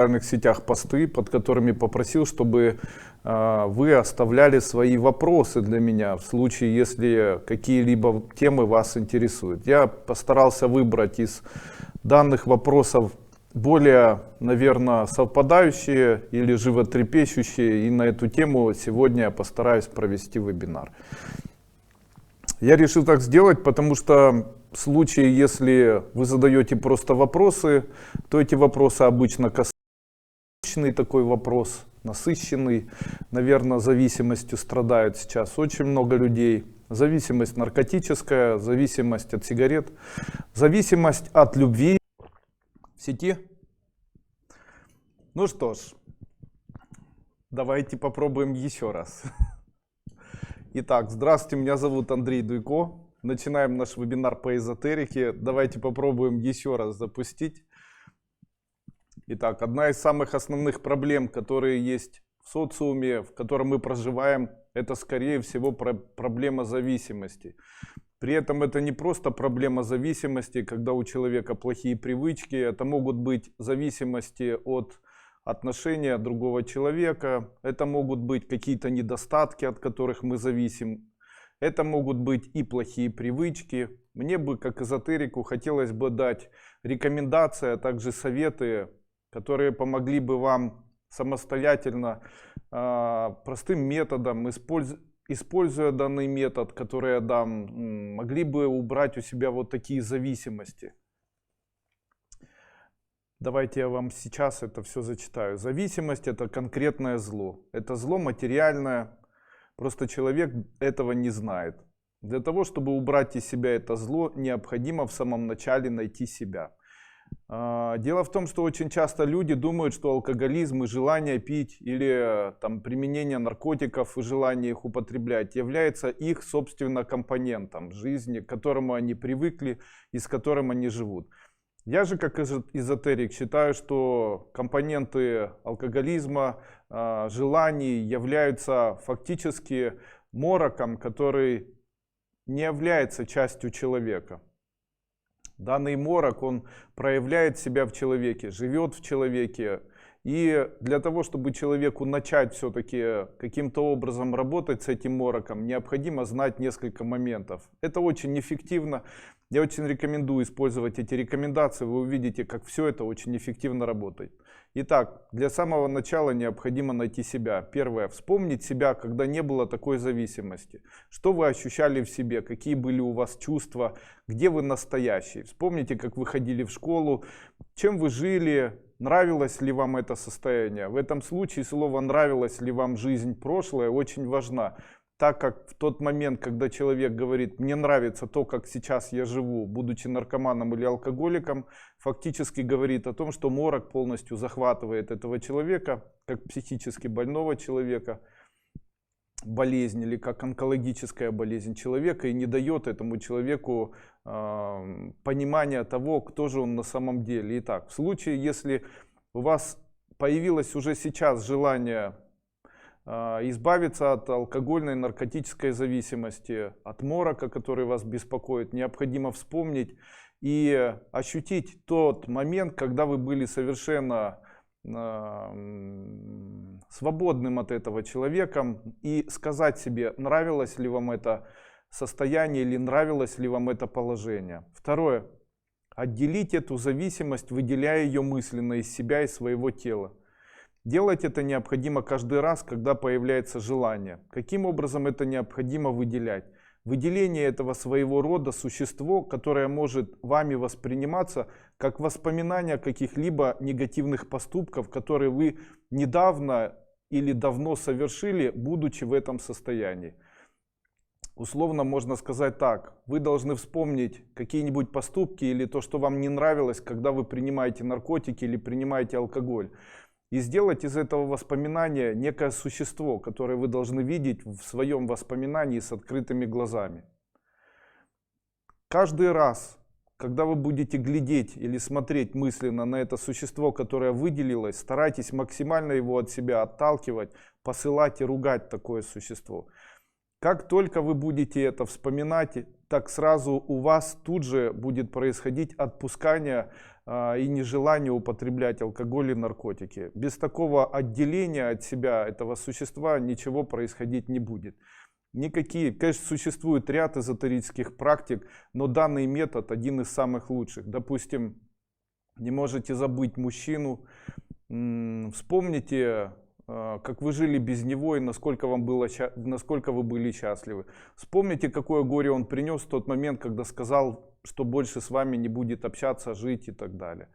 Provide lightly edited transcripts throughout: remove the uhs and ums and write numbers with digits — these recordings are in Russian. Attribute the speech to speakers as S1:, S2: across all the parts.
S1: социальных сетях посты, под которыми попросил, чтобы вы оставляли свои вопросы для меня в случае, если какие-либо темы вас интересуют. Я постарался выбрать из данных вопросов более, наверное, совпадающие или животрепещущие, и на эту тему сегодня я постараюсь провести вебинар. Я решил так сделать, потому что в случае, если вы задаете просто вопросы, то эти вопросы обычно касаются такой вопрос, насыщенный, наверное, зависимостью страдают сейчас очень много людей. Зависимость наркотическая, зависимость от сигарет, зависимость от любви в сети. Ну что ж, давайте попробуем еще раз. Итак, здравствуйте, меня зовут Андрей Дуйко. Начинаем наш вебинар по эзотерике. Давайте попробуем еще раз запустить. Итак, одна из самых основных проблем, которые есть в социуме, в котором мы проживаем, это, скорее всего, проблема зависимости. При этом это не просто проблема зависимости, когда у человека плохие привычки. Это могут быть зависимости от отношения другого человека. Это могут быть какие-то недостатки, от которых мы зависим. Это могут быть и плохие привычки. Мне бы, как эзотерику, хотелось бы дать рекомендации, а также советы, которые помогли бы вам самостоятельно, простым методом, используя данный метод, который я дам, могли бы убрать у себя вот такие зависимости. Давайте я вам сейчас это все зачитаю. Зависимость — это конкретное зло. Это зло материальное, просто человек этого не знает. Для того, чтобы убрать из себя это зло, необходимо в самом начале найти себя. Дело в том, что очень часто люди думают, что алкоголизм и желание пить или там, применение наркотиков и желание их употреблять является их, собственно, компонентом жизни, к которому они привыкли и с которым они живут. Я же, как эзотерик, считаю, что компоненты алкоголизма, желаний являются фактически мороком, который не является частью человека. Данный морок, он проявляет себя в человеке, живет в человеке. И для того, чтобы человеку начать все-таки каким-то образом работать с этим мороком, необходимо знать несколько моментов. Это очень эффективно. Я очень рекомендую использовать эти рекомендации. Вы увидите, как все это очень эффективно работает. Итак, для самого начала необходимо найти себя. Первое. Вспомнить себя, когда не было такой зависимости. Что вы ощущали в себе, какие были у вас чувства, где вы настоящий. Вспомните, как вы ходили в школу, чем вы жили, нравилось ли вам это состояние. В этом случае слово «нравилась ли вам жизнь прошлая» очень важно. Так как в тот момент, когда человек говорит «мне нравится то, как сейчас я живу, будучи наркоманом или алкоголиком», фактически говорит о том, что морок полностью захватывает этого человека, как психически больного человека, болезнь или как онкологическая болезнь человека, и не дает этому человеку понимания того, кто же он на самом деле. Итак, в случае, если у вас появилось уже сейчас желание избавиться от алкогольной, наркотической зависимости, от морока, который вас беспокоит, необходимо вспомнить и ощутить тот момент, когда вы были совершенно свободным от этого человеком, и сказать себе, нравилось ли вам это состояние или нравилось ли вам это положение. Второе. Отделить эту зависимость, выделяя ее мысленно из себя и своего тела. Делать это необходимо каждый раз, когда появляется желание. Каким образом это необходимо выделять? Выделение этого своего рода существо, которое может вами восприниматься как воспоминание каких-либо негативных поступков, которые вы недавно или давно совершили, будучи в этом состоянии. Условно можно сказать так. Вы должны вспомнить какие-нибудь поступки или то, что вам не нравилось, когда вы принимаете наркотики или принимаете алкоголь. И сделать из этого воспоминания некое существо, которое вы должны видеть в своем воспоминании с открытыми глазами. Каждый раз, когда вы будете глядеть или смотреть мысленно на это существо, которое выделилось, старайтесь максимально его от себя отталкивать, посылать и ругать такое существо. Как только вы будете это вспоминать, так сразу у вас тут же будет происходить отпускание и нежелание употреблять алкоголь и наркотики. Без такого отделения от себя этого существа ничего происходить не будет. Никакие, конечно, существует ряд эзотерических практик, но данный метод один из самых лучших. Допустим, не можете забыть мужчину, вспомните, как вы жили без него и насколько вы были счастливы. Вспомните, какое горе он принес в тот момент, когда сказал, что больше с вами не будет общаться, жить и так далее.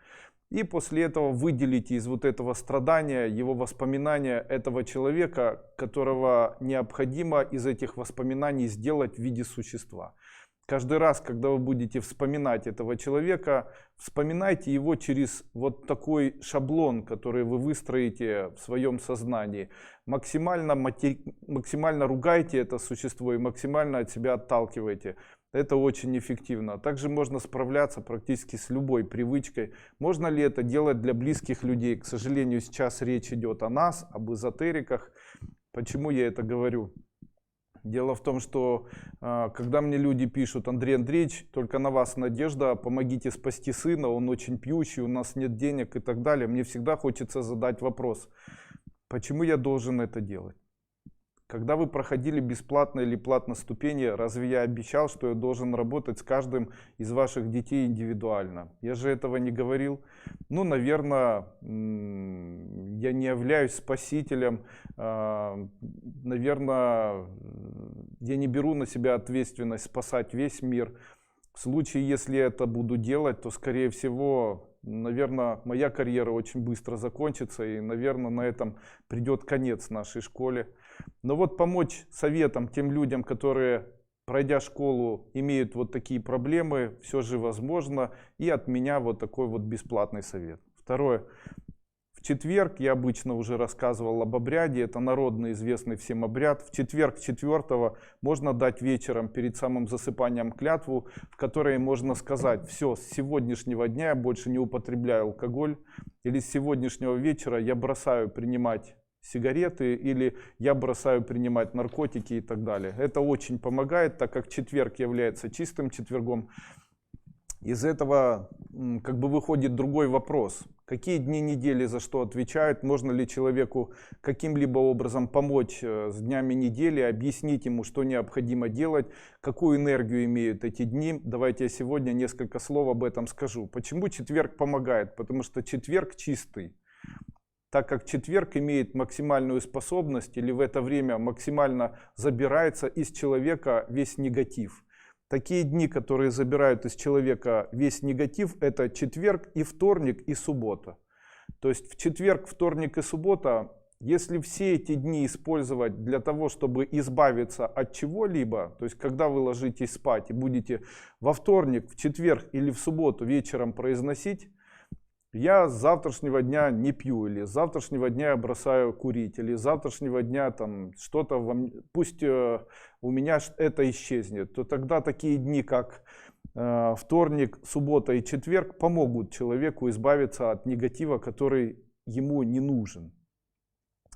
S1: И после этого выделите из вот этого страдания его воспоминания этого человека, которого необходимо из этих воспоминаний сделать в виде существа. Каждый раз, когда вы будете вспоминать этого человека, вспоминайте его через вот такой шаблон, который вы выстроите в своем сознании. Максимально ругайте это существо и максимально от себя отталкивайте. Это очень эффективно. Также можно справляться практически с любой привычкой. Можно ли это делать для близких людей? К сожалению, сейчас речь идет о нас, об эзотериках. Почему я это говорю? Дело в том, что когда мне люди пишут: Андрей Андреевич, только на вас надежда, помогите спасти сына, он очень пьющий, у нас нет денег и так далее. Мне всегда хочется задать вопрос: почему я должен это делать? Когда вы проходили бесплатно или платно ступени, разве я обещал, что я должен работать с каждым из ваших детей индивидуально? Я же этого не говорил. Ну, наверное, я не являюсь спасителем. Наверное, я не беру на себя ответственность спасать весь мир. В случае, если я это буду делать, то, скорее всего, наверное, моя карьера очень быстро закончится. И, наверное, на этом придет конец нашей школе. Но вот помочь советом тем людям, которые, пройдя школу, имеют вот такие проблемы, все же возможно. И от меня вот такой вот бесплатный совет. Второе. В четверг, я обычно уже рассказывал об обряде, это народный известный всем обряд. В четверг 4-го можно дать вечером перед самым засыпанием клятву, в которой можно сказать: все, с сегодняшнего дня я больше не употребляю алкоголь, или с сегодняшнего вечера я бросаю принимать сигареты, или я бросаю принимать наркотики и так далее. Это очень помогает, так как четверг является чистым четвергом. Из этого как бы выходит другой вопрос. Какие дни недели за что отвечают? Можно ли человеку каким-либо образом помочь с днями недели, объяснить ему, что необходимо делать, какую энергию имеют эти дни? Давайте я сегодня несколько слов об этом скажу. Почему четверг помогает? Потому что четверг чистый. Так как четверг имеет максимальную способность, или в это время максимально забирается из человека весь негатив. Такие дни, которые забирают из человека весь негатив, это четверг и вторник и суббота. То есть в четверг, вторник и суббота, если все эти дни использовать для того, чтобы избавиться от чего-либо, то есть когда вы ложитесь спать и будете во вторник, в четверг или в субботу вечером произносить: я с завтрашнего дня не пью, или с завтрашнего дня я бросаю курить, или с завтрашнего дня там что-то, пусть у меня это исчезнет, то тогда такие дни, как вторник, суббота и четверг, помогут человеку избавиться от негатива, который ему не нужен.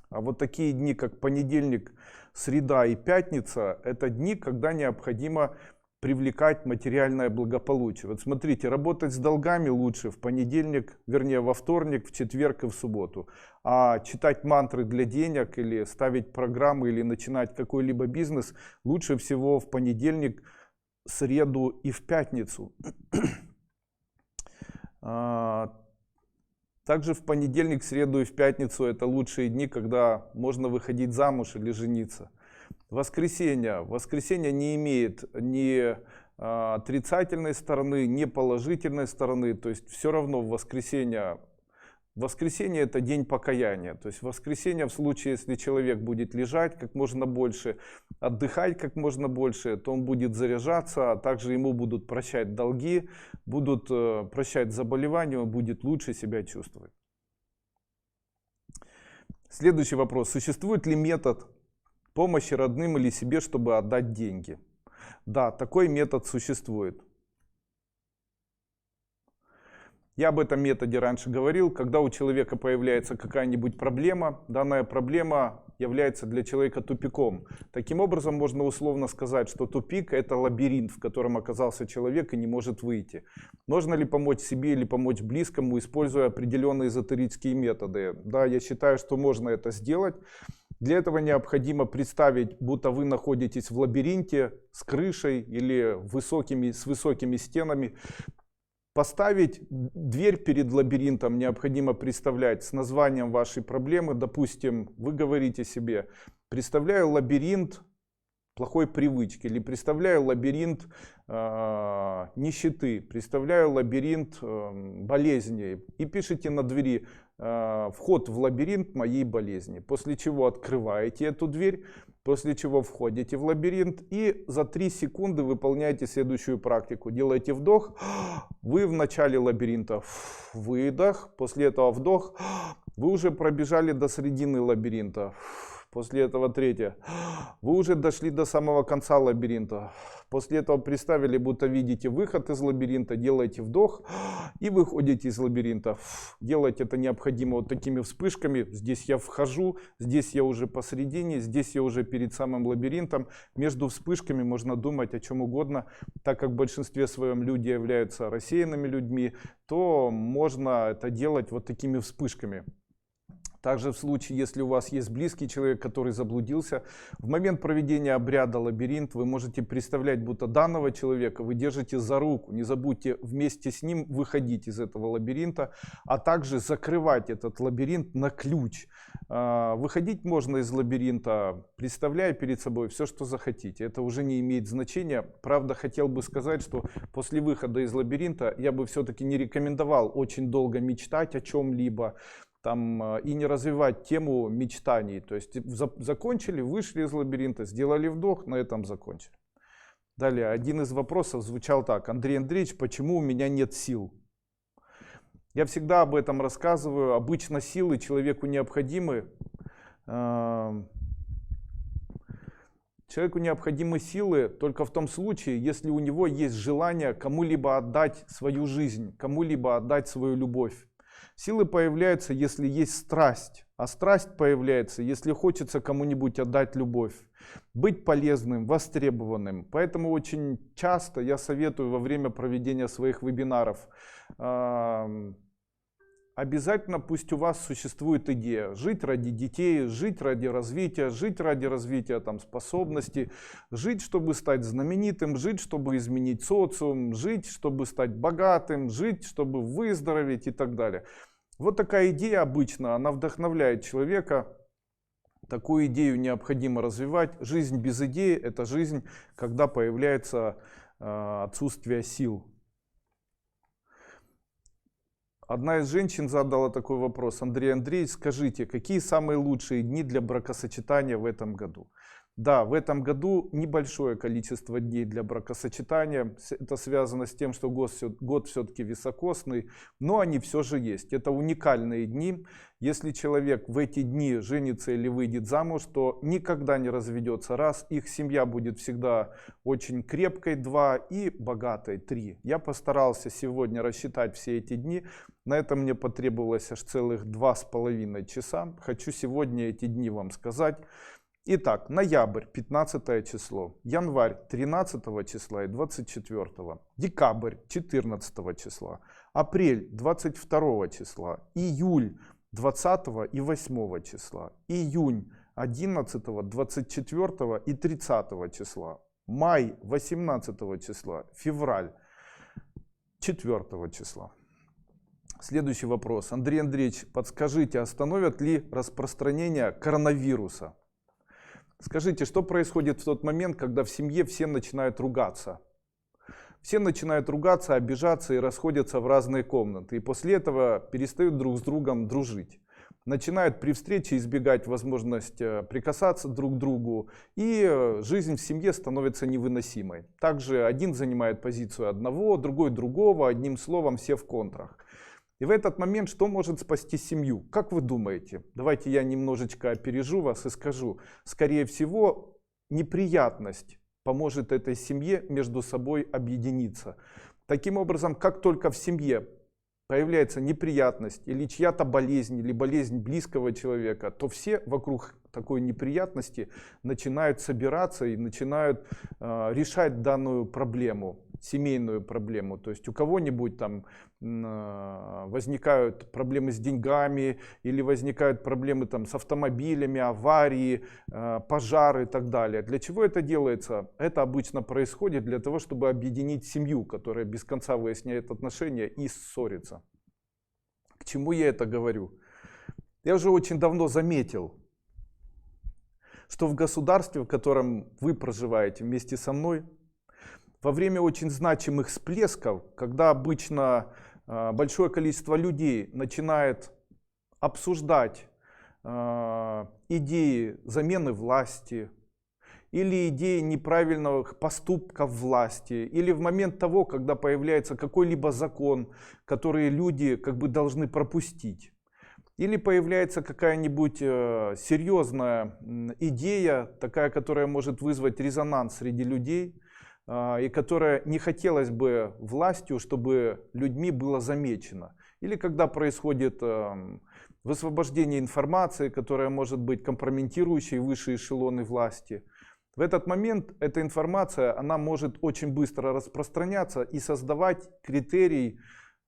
S1: А вот такие дни, как понедельник, среда и пятница, это дни, когда необходимо привлекать материальное благополучие. Вот смотрите, работать с долгами лучше в понедельник, вернее во вторник, в четверг и в субботу. А читать мантры для денег или ставить программы или начинать какой-либо бизнес лучше всего в понедельник, среду и в пятницу. Также в понедельник, среду и в пятницу это лучшие дни, когда можно выходить замуж или жениться. Воскресенье. Воскресенье не имеет ни отрицательной стороны, ни положительной стороны. То есть все равно в воскресенье это день покаяния. То есть в воскресенье, в случае, если человек будет лежать как можно больше, отдыхать как можно больше, то он будет заряжаться, а также ему будут прощать долги, будут прощать заболевания, он будет лучше себя чувствовать. Следующий вопрос. Существует ли метод помощи родным или себе, чтобы отдать деньги? Да, такой метод существует. Я об этом методе раньше говорил. Когда у человека появляется какая-нибудь проблема, данная проблема является для человека тупиком. Таким образом, можно условно сказать, что тупик — это лабиринт, в котором оказался человек и не может выйти. Можно ли помочь себе или помочь близкому, используя определенные эзотерические методы? Да, я считаю, что можно это сделать. Для этого необходимо представить, будто вы находитесь в лабиринте с крышей или с высокими стенами. Поставить дверь перед лабиринтом необходимо представлять с названием вашей проблемы. Допустим, вы говорите себе: представляю лабиринт плохой привычки, или представляю лабиринт нищеты, представляю лабиринт болезней, и пишите на двери: вход в лабиринт моей болезни. После чего открываете эту дверь, после чего входите в лабиринт и за 3 секунды выполняете следующую практику. Делаете вдох, вы в начале лабиринта, выдох, после этого вдох, вы уже пробежали до середины лабиринта. После этого 3. Вы уже дошли до самого конца лабиринта. После этого представили, будто видите выход из лабиринта, делаете вдох и выходите из лабиринта. Делать это необходимо вот такими вспышками. Здесь я вхожу, здесь я уже посередине, здесь я уже перед самым лабиринтом. Между вспышками можно думать о чем угодно. Так как в большинстве своем люди являются рассеянными людьми, то можно это делать вот такими вспышками. Также в случае, если у вас есть близкий человек, который заблудился, в момент проведения обряда лабиринт вы можете представлять, будто данного человека вы держите за руку. Не забудьте вместе с ним выходить из этого лабиринта, а также закрывать этот лабиринт на ключ. Выходить можно из лабиринта, представляя перед собой все, что захотите. Это уже не имеет значения. Правда, хотел бы сказать, что после выхода из лабиринта я бы все-таки не рекомендовал очень долго мечтать о чем-либо. И не развивать тему мечтаний. То есть закончили, вышли из лабиринта, сделали вдох, на этом закончили. Далее, один из вопросов звучал так: Андрей Андреевич, почему у меня нет сил? Я всегда об этом рассказываю. Обычно силы человеку необходимы. Человеку необходимы силы только в том случае, если у него есть желание кому-либо отдать свою жизнь, кому-либо отдать свою любовь. Силы появляются, если есть страсть, а страсть появляется, если хочется кому-нибудь отдать любовь, быть полезным, востребованным. Поэтому очень часто я советую во время проведения своих вебинаров: обязательно пусть у вас существует идея жить ради детей, жить ради развития способностей, жить, чтобы стать знаменитым, жить, чтобы изменить социум, жить, чтобы стать богатым, жить, чтобы выздороветь и так далее. Вот такая идея обычно, она вдохновляет человека. Такую идею необходимо развивать. Жизнь без идеи — это жизнь, когда появляется отсутствие сил. Одна из женщин задала такой вопрос: Андрей Андреевич, скажите, какие самые лучшие дни для бракосочетания в этом году? Да, в этом году небольшое количество дней для бракосочетания. Это связано с тем, что год все-таки високосный, но они все же есть. Это уникальные дни. Если человек в эти дни женится или выйдет замуж, то никогда не разведется. Раз, их семья будет всегда очень крепкой, 2, и богатой, 3. Я постарался сегодня рассчитать все эти дни. На это мне потребовалось аж целых 2,5 часа. Хочу сегодня эти дни вам сказать. Итак, ноябрь, 15 число, январь, 13 числа и 24, декабрь, 14 числа, апрель, 22 числа, июль, 20 и 8 числа, июнь, 11, 24 и 30 числа, май, 18 числа, февраль, 4 числа. Следующий вопрос. Андрей Андреевич, подскажите, остановят ли распространение коронавируса? Скажите, что происходит в тот момент, когда в семье все начинают ругаться? Все начинают ругаться, обижаться и расходятся в разные комнаты. И после этого перестают друг с другом дружить. Начинают при встрече избегать возможность прикасаться друг к другу. И жизнь в семье становится невыносимой. Также один занимает позицию одного, другой другого. Одним словом, все в контрах. И в этот момент что может спасти семью? Как вы думаете? Давайте я немножечко опережу вас и скажу. Скорее всего, неприятность поможет этой семье между собой объединиться. Таким образом, как только в семье появляется неприятность или чья-то болезнь, или болезнь близкого человека, то все вокруг такой неприятности начинают собираться и начинают решать данную проблему, семейную проблему. То есть у кого-нибудь там возникают проблемы с деньгами, или возникают проблемы там с автомобилями, аварии, пожары и так далее. Для чего это делается? Это обычно происходит для того, чтобы объединить семью, которая без конца выясняет отношения и ссорится. К чему я это говорю? Я уже очень давно заметил, что в государстве, в котором вы проживаете вместе со мной, во время очень значимых всплесков, когда обычно большое количество людей начинает обсуждать идеи замены власти, или идеи неправильных поступков власти, или в момент того, когда появляется какой-либо закон, который люди как бы должны пропустить, или появляется какая-нибудь серьезная идея, такая, которая может вызвать резонанс среди людей, и которая не хотелось бы властью, чтобы людьми было замечено. Или когда происходит высвобождение информации, которая может быть компрометирующей высшие эшелоны власти. В этот момент эта информация, она может очень быстро распространяться и создавать критерий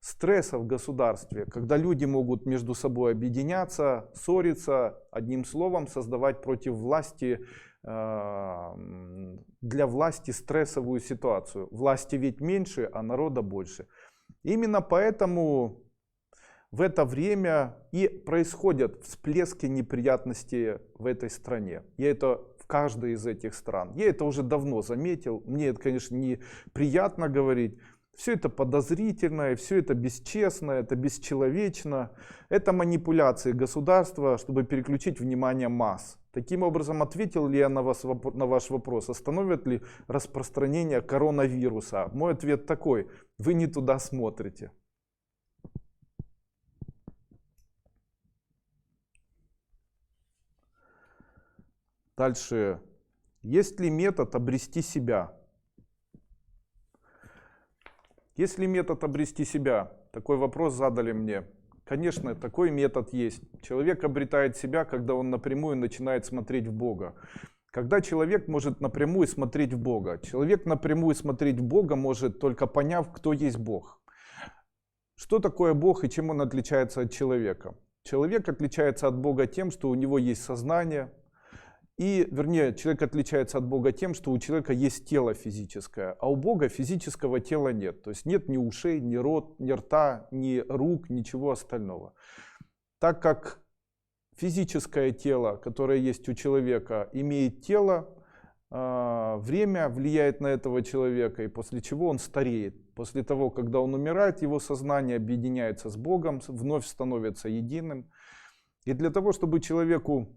S1: стресса в государстве, когда люди могут между собой объединяться, ссориться, одним словом создавать против власти, для власти стрессовую ситуацию. Власти ведь меньше, а народа больше. Именно поэтому в это время и происходят всплески неприятностей в этой стране. И это в каждой из этих стран. Я это уже давно заметил. Мне это, конечно, неприятно говорить. Все это подозрительно, все это бесчестно, это бесчеловечно. Это манипуляции государства, чтобы переключить внимание масс. Таким образом, ответил ли я на ваш вопрос, остановит ли распространение коронавируса? Мой ответ такой: вы не туда смотрите. Дальше. Есть ли метод обрести себя? Есть ли метод обрести себя? Такой вопрос задали мне. Конечно, такой метод есть. Человек обретает себя, когда он напрямую начинает смотреть в Бога. Когда человек может напрямую смотреть в Бога. Человек напрямую смотреть в Бога может, только поняв, кто есть Бог. Что такое Бог и чем он отличается от человека? Человек отличается от Бога тем, что у него есть сознание. И, вернее, человек отличается от Бога тем, что у человека есть тело физическое, а у Бога физического тела нет. То есть нет ни ушей, ни рта, ни рук, ничего остального. Так как физическое тело, которое есть у человека, имеет тело, время влияет на этого человека, и после чего он стареет. После того, когда он умирает, его сознание объединяется с Богом, вновь становится единым. И для того, чтобы человеку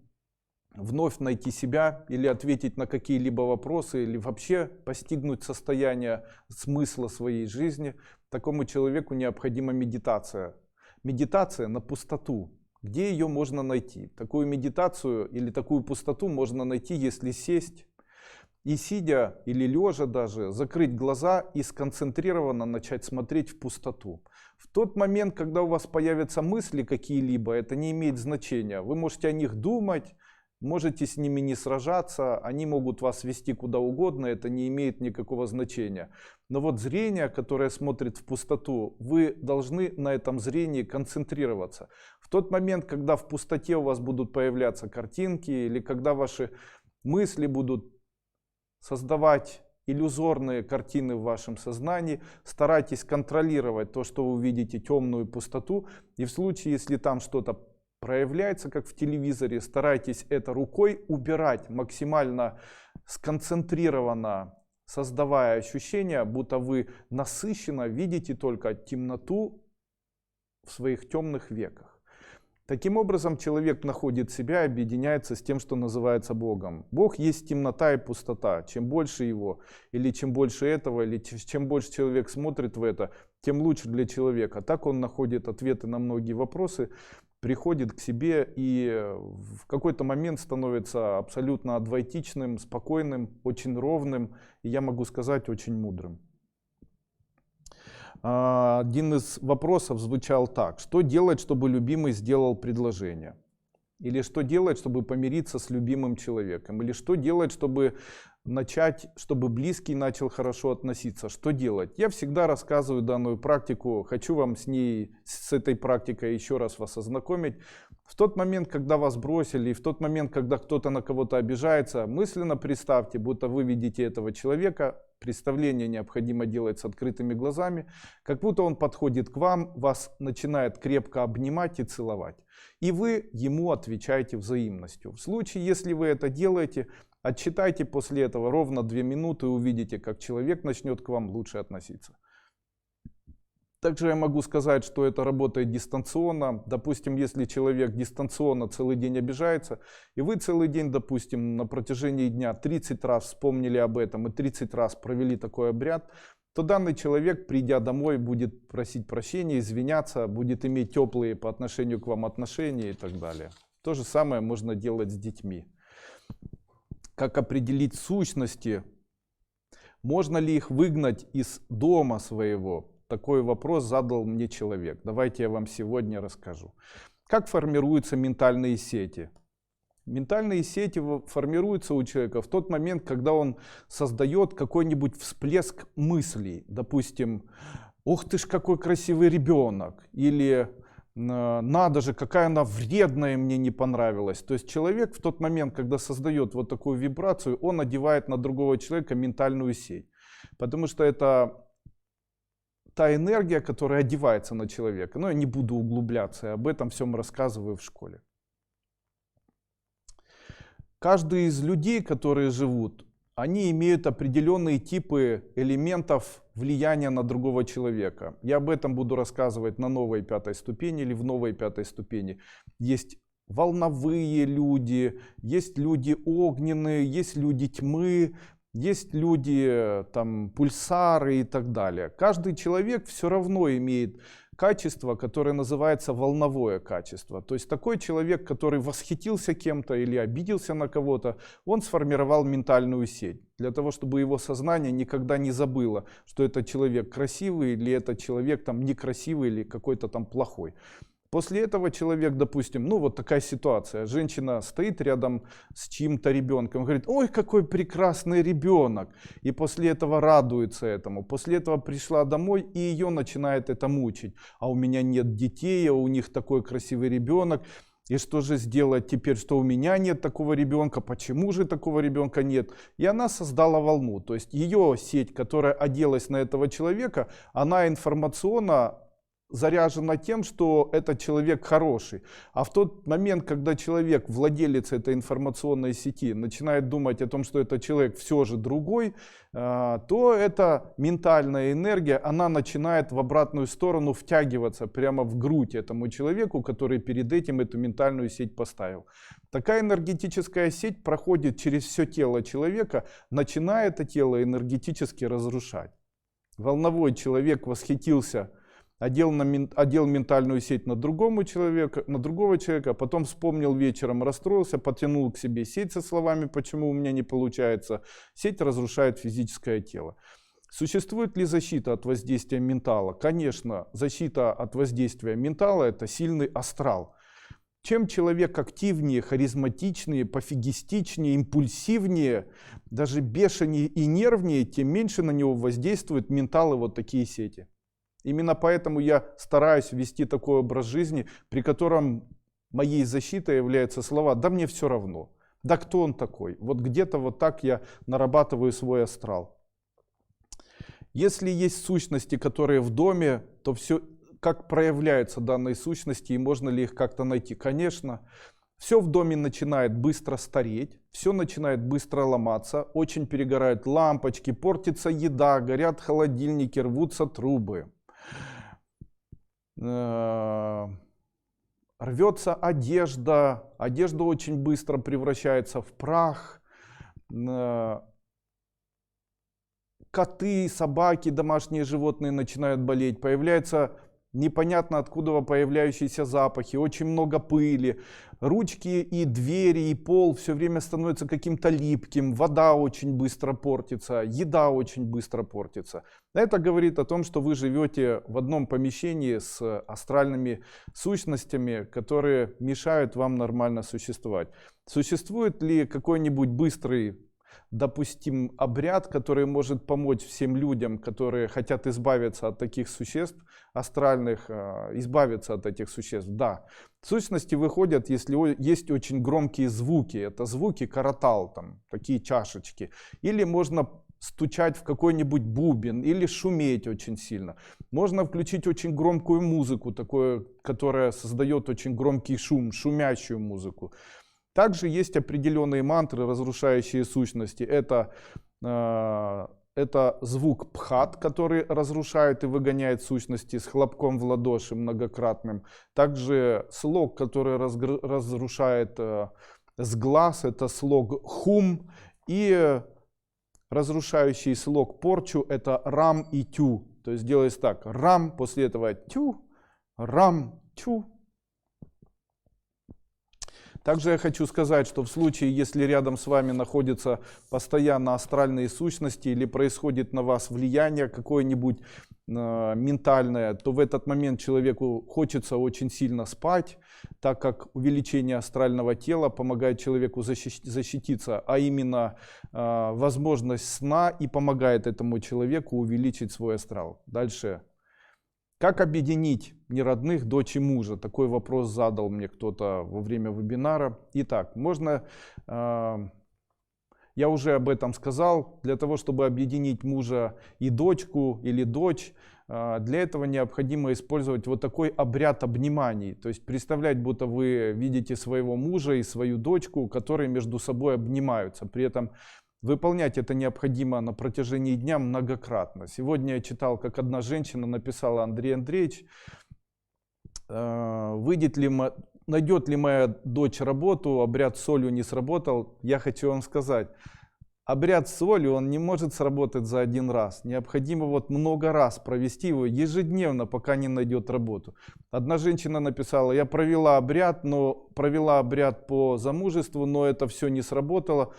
S1: вновь найти себя или ответить на какие-либо вопросы, или вообще постигнуть состояние смысла своей жизни, такому человеку необходима медитация. Медитация на пустоту. Где ее можно найти? Такую медитацию или такую пустоту можно найти, если сесть и, сидя или лежа даже, закрыть глаза и сконцентрированно начать смотреть в пустоту. В тот момент, когда у вас появятся мысли какие-либо, это не имеет значения. Вы можете о них думать, можете с ними не сражаться, они могут вас вести куда угодно, это не имеет никакого значения. Но вот зрение, которое смотрит в пустоту, вы должны на этом зрении концентрироваться. В тот момент, когда в пустоте у вас будут появляться картинки, или когда ваши мысли будут создавать иллюзорные картины в вашем сознании, старайтесь контролировать то, что вы видите, темную пустоту, и в случае, если там что-то проявляется, как в телевизоре, старайтесь это рукой убирать максимально сконцентрированно, создавая ощущение, будто вы насыщенно видите только темноту в своих темных веках. Таким образом, человек находит себя и объединяется с тем, что называется Богом. Бог есть темнота и пустота. Чем больше его, или чем больше этого, или чем больше человек смотрит в это, тем лучше для человека. Так он находит ответы на многие вопросы, приходит к себе и в какой-то момент становится абсолютно адвайтичным, спокойным, очень ровным и, я могу сказать, очень мудрым. один из вопросов звучал так: что делать, чтобы любимый сделал предложение? Или что делать, чтобы помириться с любимым человеком? Или что делать, чтобы чтобы близкий начал хорошо относиться? Что делать? Я всегда рассказываю данную практику, хочу вам с этой практикой еще раз вас ознакомить. В тот момент, когда вас бросили, и в тот момент, когда кто-то на кого-то обижается, мысленно представьте, будто вы видите этого человека. Представление необходимо делать с открытыми глазами, как будто он подходит к вам, вас начинает крепко обнимать и целовать. И вы ему отвечаете взаимностью. В случае, если вы это делаете, отсчитайте после этого ровно 2 минуты и увидите, как человек начнет к вам лучше относиться. Также я могу сказать, что это работает дистанционно. Допустим, если человек дистанционно целый день обижается, и вы целый день, допустим, на протяжении дня 30 раз вспомнили об этом и 30 раз провели такой обряд, то данный человек, придя домой, будет просить прощения, извиняться, будет иметь теплые по отношению к вам отношения и так далее. То же самое можно делать с детьми. Как определить сущности? Можно ли их выгнать из дома своего? Такой вопрос задал мне человек. Давайте я вам сегодня расскажу. Как формируются ментальные сети? Ментальные сети формируются у человека в тот момент, когда он создает какой-нибудь всплеск мыслей. Допустим, ух ты ж, какой красивый ребенок. Или надо же, какая она вредная, мне не понравилась. То есть человек в тот момент, когда создает вот такую вибрацию, он одевает на другого человека ментальную сеть. Потому что это та энергия, которая одевается на человека. Но я не буду углубляться, я об этом всем рассказываю в школе. Каждый из людей, которые живут, они имеют определенные типы элементов влияния на другого человека. Я об этом буду рассказывать на новой 5-й ступени или в новой 5-й ступени. Есть волновые люди, есть люди огненные, есть люди тьмы, есть люди, там, пульсары и так далее. Каждый человек все равно имеет качество, которое называется волновое качество. То есть такой человек, который восхитился кем-то или обиделся на кого-то, он сформировал ментальную сеть. Для того, чтобы его сознание никогда не забыло, что этот человек красивый или этот человек там некрасивый или какой-то там плохой. После этого человек, допустим, ну вот такая ситуация, женщина стоит рядом с чьим-то ребенком, говорит: ой, какой прекрасный ребенок, и после этого радуется этому, после этого пришла домой и ее начинает это мучить, а у меня нет детей, а у них такой красивый ребенок, и что же сделать теперь, что у меня нет такого ребенка, почему же такого ребенка нет? И она создала волну, то есть ее сеть, которая оделась на этого человека, она информационно заряжена тем, что этот человек хороший. А в тот момент, когда человек, владелец этой информационной сети, начинает думать о том, что этот человек все же другой, то эта ментальная энергия, она начинает в обратную сторону втягиваться прямо в грудь этому человеку, который перед этим эту ментальную сеть поставил. Такая энергетическая сеть проходит через все тело человека, начиная это тело энергетически разрушать. Волновой человек восхитился, одел ментальную сеть на другого человека, а потом вспомнил вечером, расстроился, потянул к себе сеть со словами: почему у меня не получается. Сеть разрушает физическое тело. Существует ли защита от воздействия ментала? Конечно, защита от воздействия ментала — это сильный астрал. Чем человек активнее, харизматичнее, пофигистичнее, импульсивнее, даже бешенее и нервнее, тем меньше на него воздействуют менталы вот такие сети. Именно поэтому я стараюсь вести такой образ жизни, при котором моей защитой являются слова: да мне все равно, да кто он такой. Вот где-то вот так я нарабатываю свой астрал. Если есть сущности, которые в доме, то все, как проявляются данные сущности и можно ли их как-то найти? Конечно, все в доме начинает быстро стареть, все начинает быстро ломаться, очень перегорают лампочки, портится еда, горят холодильники, рвутся трубы. Рвется одежда, одежда очень быстро превращается в прах, коты, собаки, домашние животные начинают болеть, появляются непонятно откуда появляющиеся запахи, очень много пыли, ручки и двери, и пол все время становятся каким-то липким, вода очень быстро портится, еда очень быстро портится. Это говорит о том, что вы живете в одном помещении с астральными сущностями, которые мешают вам нормально существовать. Существует ли какой-нибудь быстрый, допустим, обряд, который может помочь всем людям, которые хотят избавиться от таких существ астральных, избавиться от этих существ? Да. В сущности выходят, если есть очень громкие звуки, это звуки каратал, там, такие чашечки, или можно стучать в какой-нибудь бубен, или шуметь очень сильно. Можно включить очень громкую музыку, такую, которая создает очень громкий шум, шумящую музыку. Также есть определенные мантры, разрушающие сущности. Это звук пхат, который разрушает и выгоняет сущности с хлопком в ладоши многократным. Также слог, который разрушает с глаз, это слог хум. И разрушающий слог порчу, это рам и тю. То есть делается так: рам, после этого тю, рам, тю. Также я хочу сказать, что в случае, если рядом с вами находятся постоянно астральные сущности или происходит на вас влияние какое-нибудь ментальное, то в этот момент человеку хочется очень сильно спать, так как увеличение астрального тела помогает человеку защититься, а именно возможность сна и помогает этому человеку увеличить свой астрал. Дальше. Как объединить неродных дочь и мужа? Такой вопрос задал мне кто-то во время вебинара. Итак, можно, я уже об этом сказал, для того, чтобы объединить мужа и дочку или дочь, для этого необходимо использовать вот такой обряд обниманий. То есть представлять, будто вы видите своего мужа и свою дочку, которые между собой обнимаются. При этом выполнять это необходимо на протяжении дня многократно. Сегодня я читал, как одна женщина написала: Андрей Андреевич, найдет ли моя дочь работу, обряд с солью не сработал. Я хочу вам сказать, обряд с солью, он не может сработать за один раз. Необходимо вот много раз провести его ежедневно, пока не найдет работу. Одна женщина написала: я провела обряд по замужеству, но это все не сработало.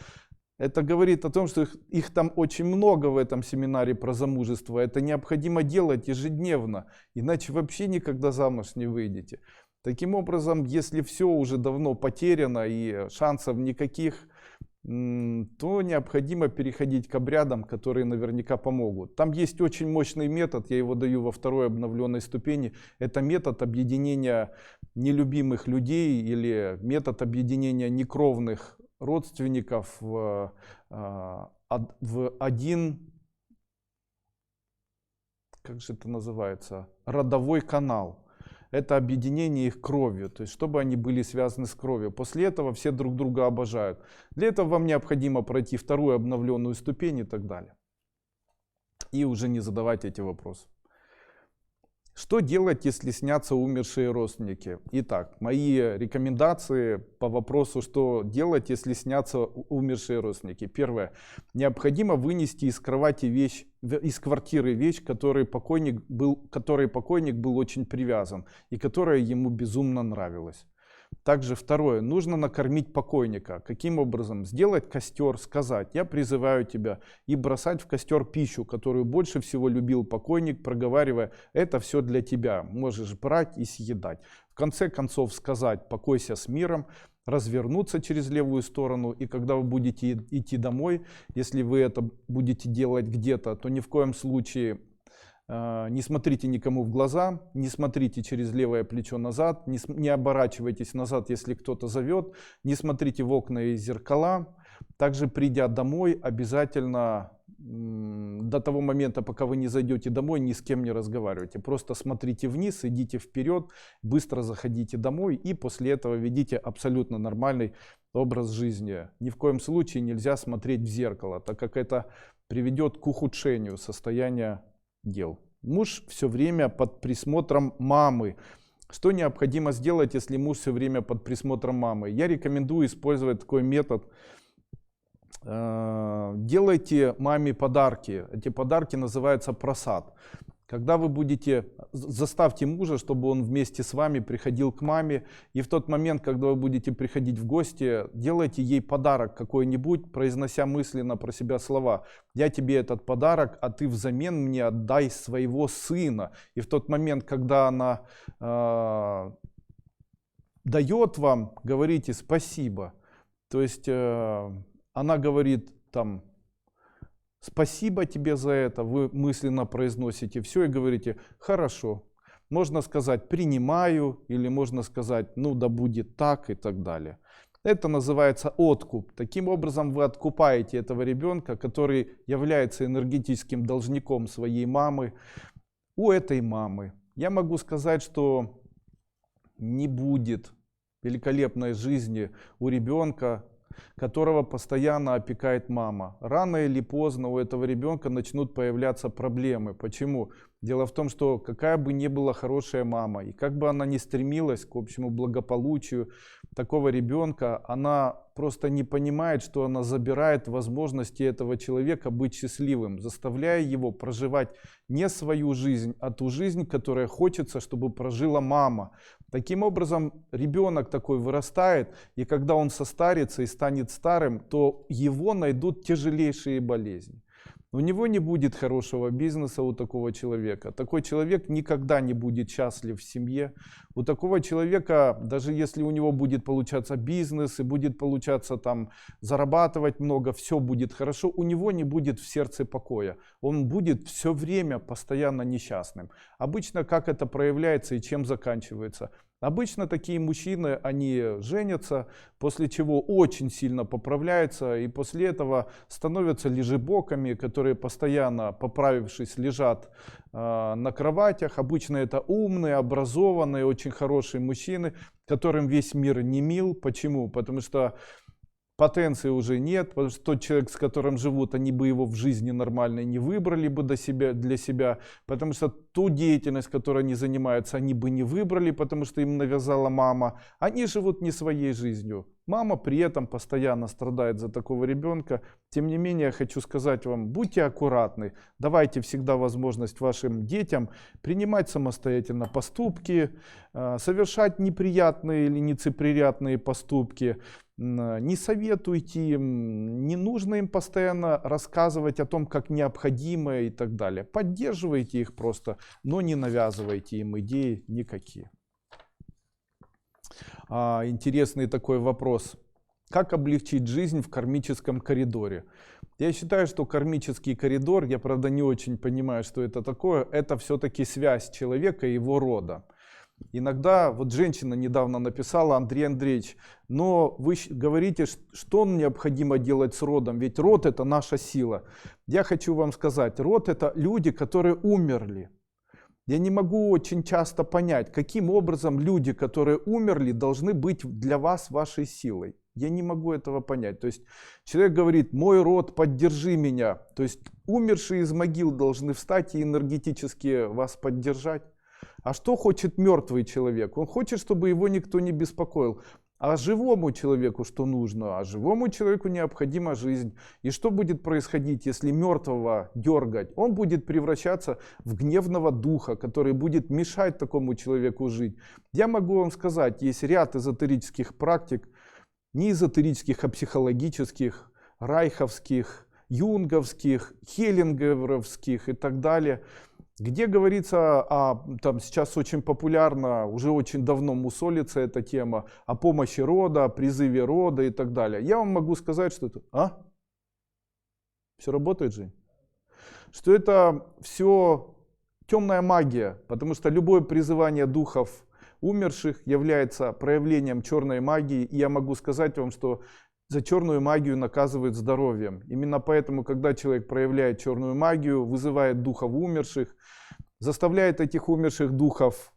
S1: Это говорит о том, что их там очень много в этом семинаре про замужество. Это необходимо делать ежедневно, иначе вообще никогда замуж не выйдете. Таким образом, если все уже давно потеряно и шансов никаких, то необходимо переходить к обрядам, которые наверняка помогут. Там есть очень мощный метод, я его даю во второй обновленной ступени. Это метод объединения нелюбимых людей или метод объединения некровных родственников в один, как же это называется, родовой канал. Это объединение их кровью, то есть чтобы они были связаны с кровью. После этого все друг друга обожают. Для этого вам необходимо пройти вторую обновленную ступень и так далее. И уже не задавать эти вопросы. Что делать, если снятся умершие родственники? Итак, мои рекомендации по вопросу, что делать, если снятся умершие родственники. Первое. Необходимо вынести из квартиры вещь, которой покойник был очень привязан и которая ему безумно нравилась. Также второе. Нужно накормить покойника. Каким образом? Сделать костер, сказать: я призываю тебя, и бросать в костер пищу, которую больше всего любил покойник, проговаривая: это все для тебя, можешь брать и съедать. В конце концов сказать: покойся с миром, развернуться через левую сторону, и когда вы будете идти домой, если вы это будете делать где-то, то ни в коем случае не смотрите никому в глаза, не смотрите через левое плечо назад, не оборачивайтесь назад, если кто-то зовет, не смотрите в окна и зеркала. Также, придя домой, обязательно до того момента, пока вы не зайдете домой, ни с кем не разговаривайте. Просто смотрите вниз, идите вперед, быстро заходите домой и после этого ведите абсолютно нормальный образ жизни. Ни в коем случае нельзя смотреть в зеркало, так как это приведет к ухудшению состояния дел. Муж все время под присмотром мамы. Что необходимо сделать, если муж все время под присмотром мамы? Я рекомендую использовать такой метод. Делайте маме подарки. Эти подарки называются прасад. Когда вы будете, заставьте мужа, чтобы он вместе с вами приходил к маме, и в тот момент, когда вы будете приходить в гости, делайте ей подарок какой-нибудь, произнося мысленно про себя слова: «Я тебе этот подарок, а ты взамен мне отдай своего сына». И в тот момент, когда она дает вам, говорите «спасибо». То есть она говорит там: «Спасибо тебе за это», вы мысленно произносите все и говорите «хорошо». Можно сказать «принимаю», или можно сказать «ну да будет так» и так далее. Это называется откуп. Таким образом вы откупаете этого ребенка, который является энергетическим должником своей мамы, у этой мамы. Я могу сказать, что не будет великолепной жизни у ребенка, которого постоянно опекает мама. Рано или поздно у этого ребенка начнут появляться проблемы. Почему? Дело в том, что какая бы ни была хорошая мама, и как бы она ни стремилась к общему благополучию такого ребенка, она просто не понимает, что она забирает возможности этого человека быть счастливым, заставляя его проживать не свою жизнь, а ту жизнь, которая хочется, чтобы прожила мама. Таким образом, ребенок такой вырастает, и когда он состарится и станет старым, то его найдут тяжелейшие болезни. У него не будет хорошего бизнеса у такого человека. Такой человек никогда не будет счастлив в семье. У такого человека, даже если у него будет получаться бизнес и будет получаться там зарабатывать много, все будет хорошо, у него не будет в сердце покоя. Он будет все время постоянно несчастным. Обычно как это проявляется и чем заканчивается? Обычно такие мужчины, они женятся, после чего очень сильно поправляются, и после этого становятся лежебоками, которые постоянно, поправившись, лежат на кроватях. Обычно это умные, образованные, очень хорошие мужчины, которым весь мир не мил. Почему? Потому что потенции уже нет, потому что тот человек, с которым живут, они бы его в жизни нормальной не выбрали бы для себя, потому что ту деятельность, которой они занимаются, они бы не выбрали, потому что им навязала мама. Они живут не своей жизнью. Мама при этом постоянно страдает за такого ребенка. Тем не менее, я хочу сказать вам, будьте аккуратны, давайте всегда возможность вашим детям принимать самостоятельно поступки, совершать неприятные или нецеприятные поступки. Не советуйте им, не нужно им постоянно рассказывать о том, как необходимо и так далее. Поддерживайте их просто, но не навязывайте им идеи никакие. Интересный такой вопрос. Как облегчить жизнь в кармическом коридоре? Я считаю, что кармический коридор, я правда не очень понимаю, что это такое, это все-таки связь человека и его рода. Иногда, вот женщина недавно написала: Андрей Андреевич, но вы говорите, что необходимо делать с родом, ведь род это наша сила. Я хочу вам сказать, род это люди, которые умерли. Я не могу очень часто понять, каким образом люди, которые умерли, должны быть для вас вашей силой. Я не могу этого понять. То есть человек говорит: мой род, поддержи меня. То есть умершие из могил должны встать и энергетически вас поддержать. А что хочет мертвый человек? Он хочет, чтобы его никто не беспокоил. А живому человеку что нужно? А живому человеку необходима жизнь. И что будет происходить, если мертвого дергать? Он будет превращаться в гневного духа, который будет мешать такому человеку жить. Я могу вам сказать, есть ряд эзотерических практик, не эзотерических, а психологических, райховских, юнговских, хеллингеровских и так далее, где говорится там сейчас очень популярно, уже очень давно мусолится эта тема, о помощи рода, о призыве рода и так далее. Я вам могу сказать, что это... Все работает, Жень? Что это все темная магия, потому что любое призывание духов умерших является проявлением черной магии. И я могу сказать вам, что за черную магию наказывают здоровьем. Именно поэтому, когда человек проявляет черную магию, вызывает духов умерших, заставляет этих умерших духов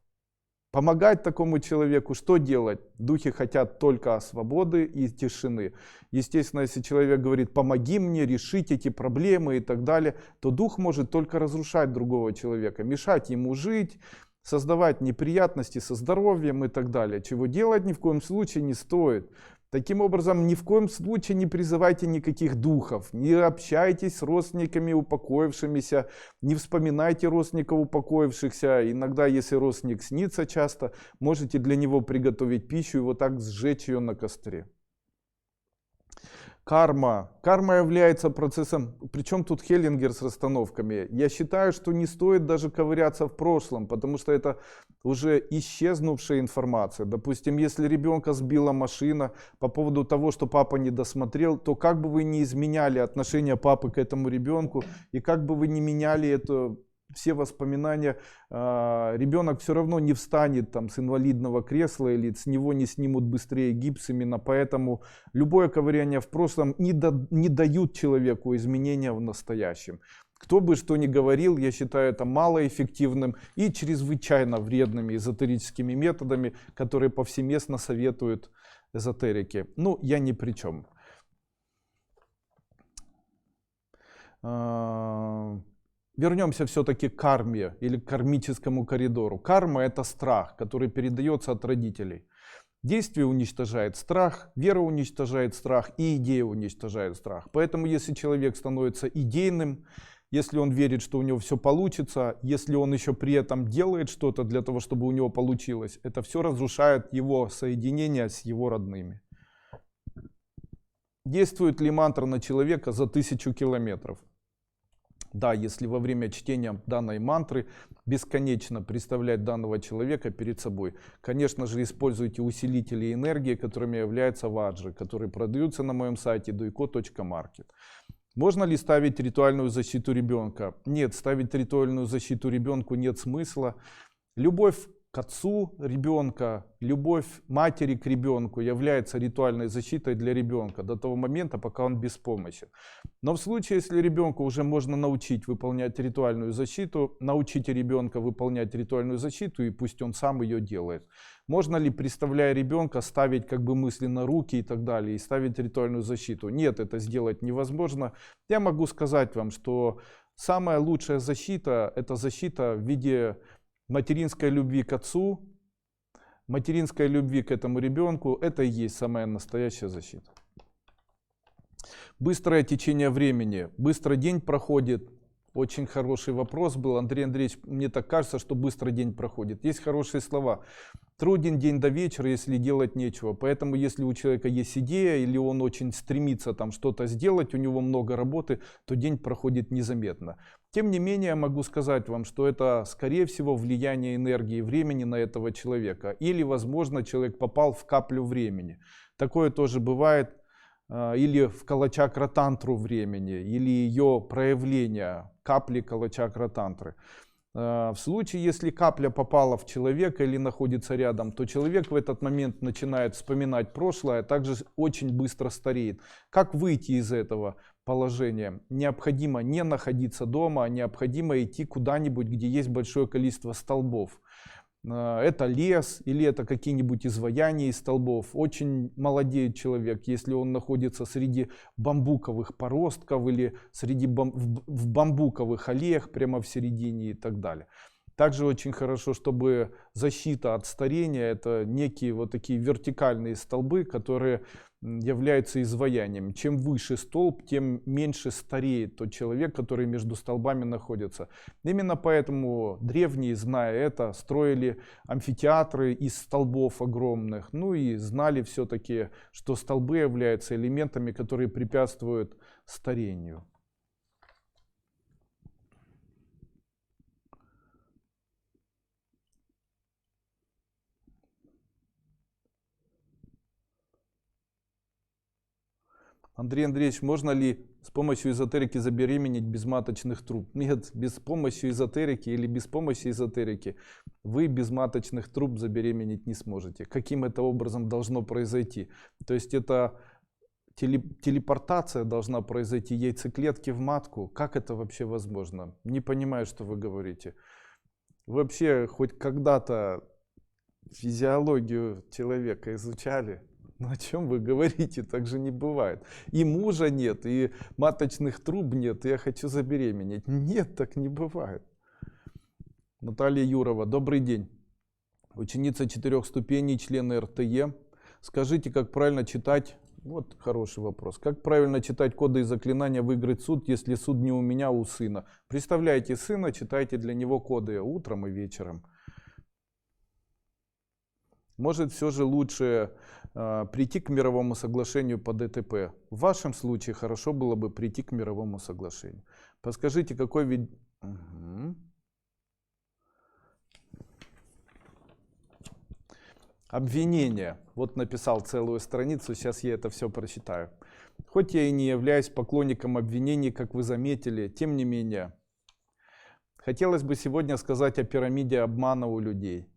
S1: помогать такому человеку, что делать? Духи хотят только свободы и тишины. Естественно, если человек говорит: помоги мне решить эти проблемы и так далее, то дух может только разрушать другого человека, мешать ему жить, создавать неприятности со здоровьем и так далее, чего делать ни в коем случае не стоит. Таким образом, ни в коем случае не призывайте никаких духов, не общайтесь с родственниками упокоившимися, не вспоминайте родственников упокоившихся. Иногда, если родственник снится часто, можете для него приготовить пищу и вот так сжечь ее на костре. Карма. Карма является процессом, причем тут Хеллингер с расстановками. Я считаю, что не стоит даже ковыряться в прошлом, потому что это уже исчезнувшая информация. Допустим, если ребенка сбила машина по поводу того, что папа не досмотрел, то как бы вы ни изменяли отношение папы к этому ребенку, и как бы вы ни меняли это, все воспоминания, ребенок все равно не встанет там с инвалидного кресла или с него не снимут быстрее гипс. Именно поэтому любое ковыряние в прошлом не дают человеку изменения в настоящем. Кто бы что ни говорил, я считаю это малоэффективным и чрезвычайно вредными эзотерическими методами, которые повсеместно советуют эзотерики. Ну, я ни при чем. Вернемся все-таки к карме или к кармическому коридору. Карма — это страх, который передается от родителей. Действие уничтожает страх, вера уничтожает страх и идея уничтожает страх. Поэтому если человек становится идейным, если он верит, что у него все получится, если он еще при этом делает что-то для того, чтобы у него получилось, это все разрушает его соединение с его родными. Действует ли мантра на человека за 1000 километров? Да, если во время чтения данной мантры бесконечно представлять данного человека перед собой. Конечно же, используйте усилители энергии, которыми являются ваджры, которые продаются на моем сайте duiko.market. Можно ли ставить ритуальную защиту ребенка? Нет, ставить ритуальную защиту ребенку нет смысла. Любовь к отцу ребенка, любовь матери к ребенку является ритуальной защитой для ребенка до того момента, пока он беспомощен. Но в случае, если ребенка уже можно научить выполнять ритуальную защиту, научите ребенка выполнять ритуальную защиту, и пусть он сам ее делает. Можно ли, представляя ребенка, ставить как бы мысленно руки и так далее, и ставить ритуальную защиту? Нет, это сделать невозможно. Я могу сказать вам, что самая лучшая защита — это защита в виде материнской любви к отцу, материнской любви к этому ребенку. Это и есть самая настоящая защита. Быстрое течение времени. Быстро день проходит. Очень хороший вопрос был, Андрей Андреевич. Мне так кажется, что быстро день проходит. Есть хорошие слова. Труден день до вечера, если делать нечего. Поэтому, если у человека есть идея, или он очень стремится там что-то сделать, у него много работы, то день проходит незаметно. Тем не менее, я могу сказать вам, что это, скорее всего, влияние энергии и времени на этого человека. Или, возможно, человек попал в каплю времени. Такое тоже бывает. Или в калачакра-тантру времени, или ее проявление, капли калачакра-тантры. В случае, если капля попала в человека или находится рядом, то человек в этот момент начинает вспоминать прошлое, а также очень быстро стареет. Как выйти из этого положения? Необходимо не находиться дома, а необходимо идти куда-нибудь, где есть большое количество столбов. Это лес или это какие-нибудь изваяния из столбов. Очень молодеет человек, если он находится среди бамбуковых поростков или среди в бамбуковых аллеях прямо в середине и так далее. Также очень хорошо, чтобы защита от старения — это некие вот такие вертикальные столбы, которые являются изваянием. Чем выше столб, тем меньше стареет тот человек, который между столбами находится. Именно поэтому древние, зная это, строили амфитеатры из столбов огромных. Ну и знали все-таки, что столбы являются элементами, которые препятствуют старению. Андрей Андреевич, можно ли с помощью эзотерики забеременеть без маточных труб? Нет, без помощи эзотерики или без помощи эзотерики вы без маточных труб забеременеть не сможете. Каким это образом должно произойти? То есть это телепортация должна произойти яйцеклетки в матку. Как это вообще возможно? Не понимаю, что вы говорите. Вообще хоть когда-то физиологию человека изучали? Ну о чем вы говорите? Так же не бывает. И мужа нет, и маточных труб нет, и я хочу забеременеть. Нет, так не бывает. Наталья Юрова, добрый день. Ученица 4 ступеней, член РТЕ. Скажите, как правильно читать, вот хороший вопрос, как правильно читать коды и заклинания «Выиграть суд», если суд не у меня, а у сына? Представляете сына, читайте для него коды утром и вечером. Может, все же лучше прийти к мировому соглашению по ДТП. В вашем случае хорошо было бы прийти к мировому соглашению. Подскажите, какой вид... Обвинение. Вот написал целую страницу, сейчас я это все прочитаю. Хоть я и не являюсь поклонником обвинений, как вы заметили, тем не менее, хотелось бы сегодня сказать о пирамиде обмана у людей.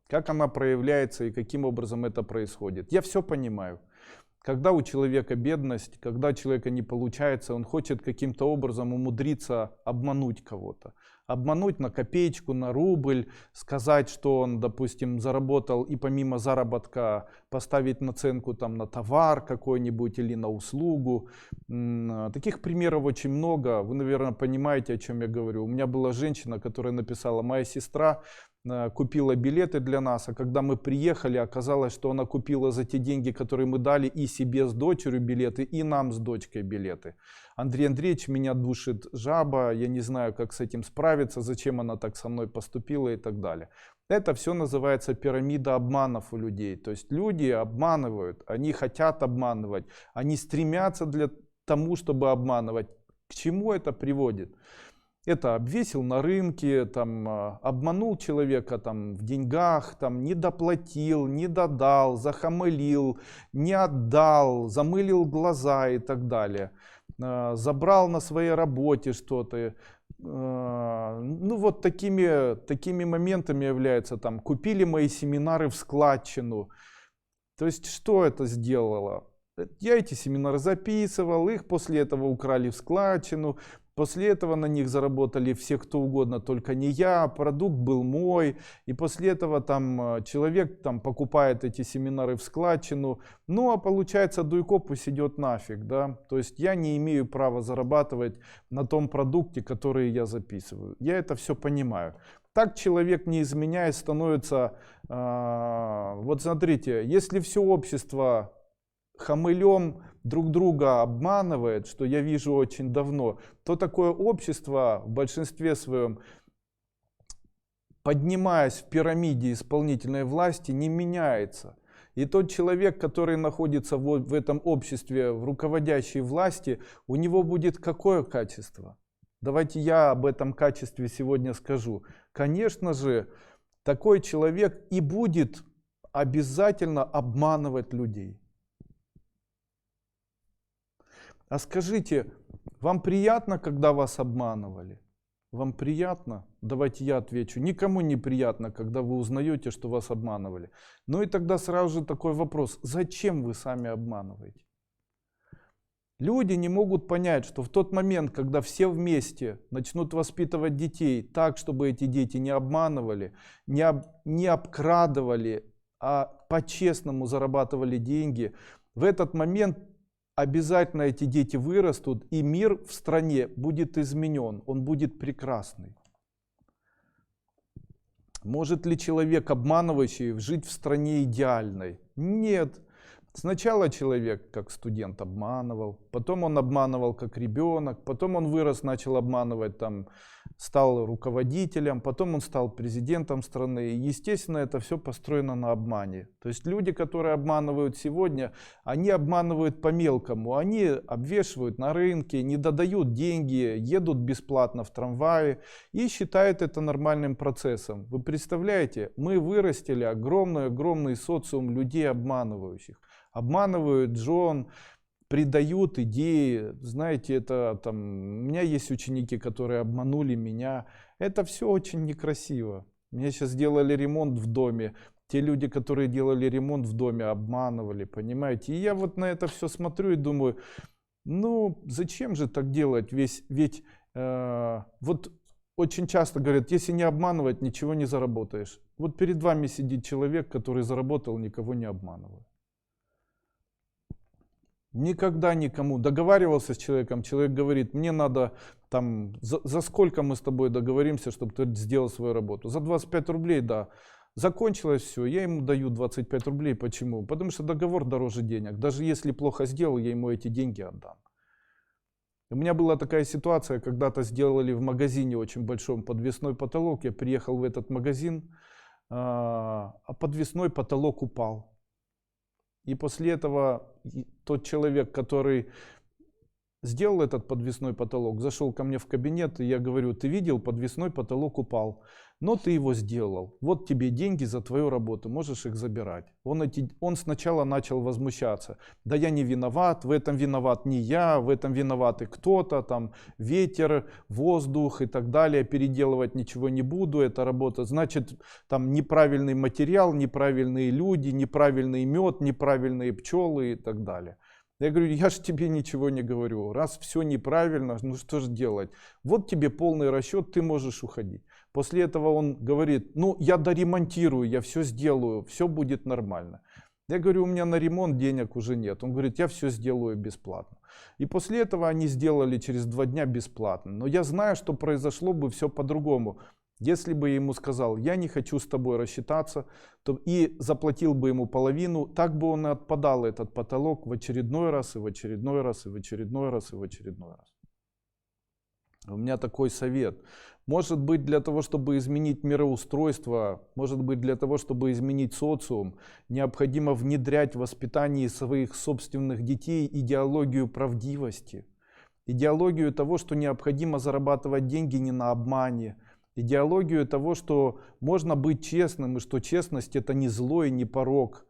S1: Как она проявляется и каким образом это происходит. Я все понимаю. Когда у человека бедность, когда у человека не получается, он хочет каким-то образом умудриться обмануть кого-то. Обмануть на копеечку, на рубль, сказать, что он, допустим, заработал и помимо заработка поставить наценку там, на товар какой-нибудь или на услугу. Таких примеров очень много. Вы, наверное, понимаете, о чем я говорю. У меня была женщина, которая написала: моя сестра купила билеты для нас, а когда мы приехали, оказалось, что она купила за те деньги, которые мы дали, и себе с дочерью билеты, и нам с дочкой билеты. Андрей Андреевич, меня душит жаба, я не знаю, как с этим справиться, зачем она так со мной поступила и так далее. Это все называется пирамида обманов у людей. То есть люди обманывают, они хотят обманывать, они стремятся для тому, чтобы обманывать. К чему это приводит? Это обвесил на рынке, там, обманул человека там, в деньгах, там, не доплатил, не додал, захамылил, не отдал, замылил глаза и так далее. Забрал на своей работе что-то. Ну вот такими моментами являются там, купили мои семинары в складчину. То есть что это сделало? Я эти семинары записывал, их после этого украли в складчину. После этого на них заработали все кто угодно, только не я, продукт был мой. И после этого там человек там, покупает эти семинары в складчину. Ну а получается, дуйко пусть идет нафиг. Да? То есть я не имею права зарабатывать на том продукте, который я записываю. Я это все понимаю. Так человек, не изменяясь, становится... вот смотрите, если все общество хамылем друг друга обманывает, что я вижу очень давно, то такое общество в большинстве своем, поднимаясь в пирамиде исполнительной власти, не меняется. И тот человек, который находится вот в этом обществе, в руководящей власти, у него будет какое качество? Давайте я об этом качестве сегодня скажу. Конечно же, такой человек и будет обязательно обманывать людей. А скажите, вам приятно, когда вас обманывали? Вам приятно? Давайте я отвечу. Никому не приятно, когда вы узнаете, что вас обманывали. Ну и тогда сразу же такой вопрос. Зачем вы сами обманываете? Люди не могут понять, что в тот момент, когда все вместе начнут воспитывать детей так, чтобы эти дети не обманывали, не обкрадывали, а по-честному зарабатывали деньги, в этот момент обязательно эти дети вырастут, и мир в стране будет изменен, он будет прекрасный. Может ли человек, обманывающий, жить в стране идеальной? Нет. Сначала человек как студент обманывал, потом он обманывал как ребенок, потом он вырос, начал обманывать, там, стал руководителем, потом он стал президентом страны. И, естественно, это все построено на обмане. То есть люди, которые обманывают сегодня, они обманывают по-мелкому. Они обвешивают на рынке, не додают деньги, едут бесплатно в трамвае и считают это нормальным процессом. Вы представляете, мы вырастили огромный социум людей обманывающих. Обманывают жен, предают идеи. Знаете, это там, у меня есть ученики, которые обманули меня. Это все очень некрасиво. Мне сейчас делали ремонт в доме. Те люди, которые делали ремонт в доме, обманывали, понимаете. И я вот на это все смотрю и думаю, ну зачем же так делать? Ведь вот очень часто говорят, если не обманывать, ничего не заработаешь. Вот перед вами сидит человек, который заработал, никого не обманывая. Никогда никому. Договаривался с человеком, человек говорит, мне надо там, за сколько мы с тобой договоримся, чтобы ты сделал свою работу? За 25 рублей, да. Закончилось все, я ему даю 25 рублей. Почему? Потому что договор дороже денег. Даже если плохо сделал, я ему эти деньги отдам. У меня была такая ситуация, когда-то сделали в магазине очень большом подвесной потолок. Я приехал в этот магазин, а подвесной потолок упал. И после этого тот человек, который сделал этот подвесной потолок, зашел ко мне в кабинет, и я говорю: ты видел, подвесной потолок упал, но ты его сделал. Вот тебе деньги за твою работу, можешь их забирать. Он сначала начал возмущаться. Да я не виноват, в этом виноват не я, в этом виноват и кто-то, там ветер, воздух и так далее. Переделывать ничего не буду, это работа. Значит, там неправильный материал, неправильные люди, неправильный мед, неправильные пчелы и так далее. Я говорю: я же тебе ничего не говорю. Раз все неправильно, ну что же делать? Вот тебе полный расчет, ты можешь уходить. После этого он говорит: ну я доремонтирую, я все сделаю, все будет нормально. Я говорю: у меня на ремонт денег уже нет. Он говорит: я все сделаю бесплатно. И после этого они сделали через 2 дня бесплатно. Но я знаю, что произошло бы все по-другому. Если бы я ему сказал: я не хочу с тобой рассчитаться, то и заплатил бы ему половину, так бы он и отпадал, этот потолок, в очередной раз, и в очередной раз, и в очередной раз, и в очередной раз. У меня такой совет. Может быть, для того, чтобы изменить мироустройство, может быть, для того, чтобы изменить социум, необходимо внедрять в воспитании своих собственных детей идеологию правдивости, идеологию того, что необходимо зарабатывать деньги не на обмане, идеологию того, что можно быть честным, и что честность — это не зло и не порок.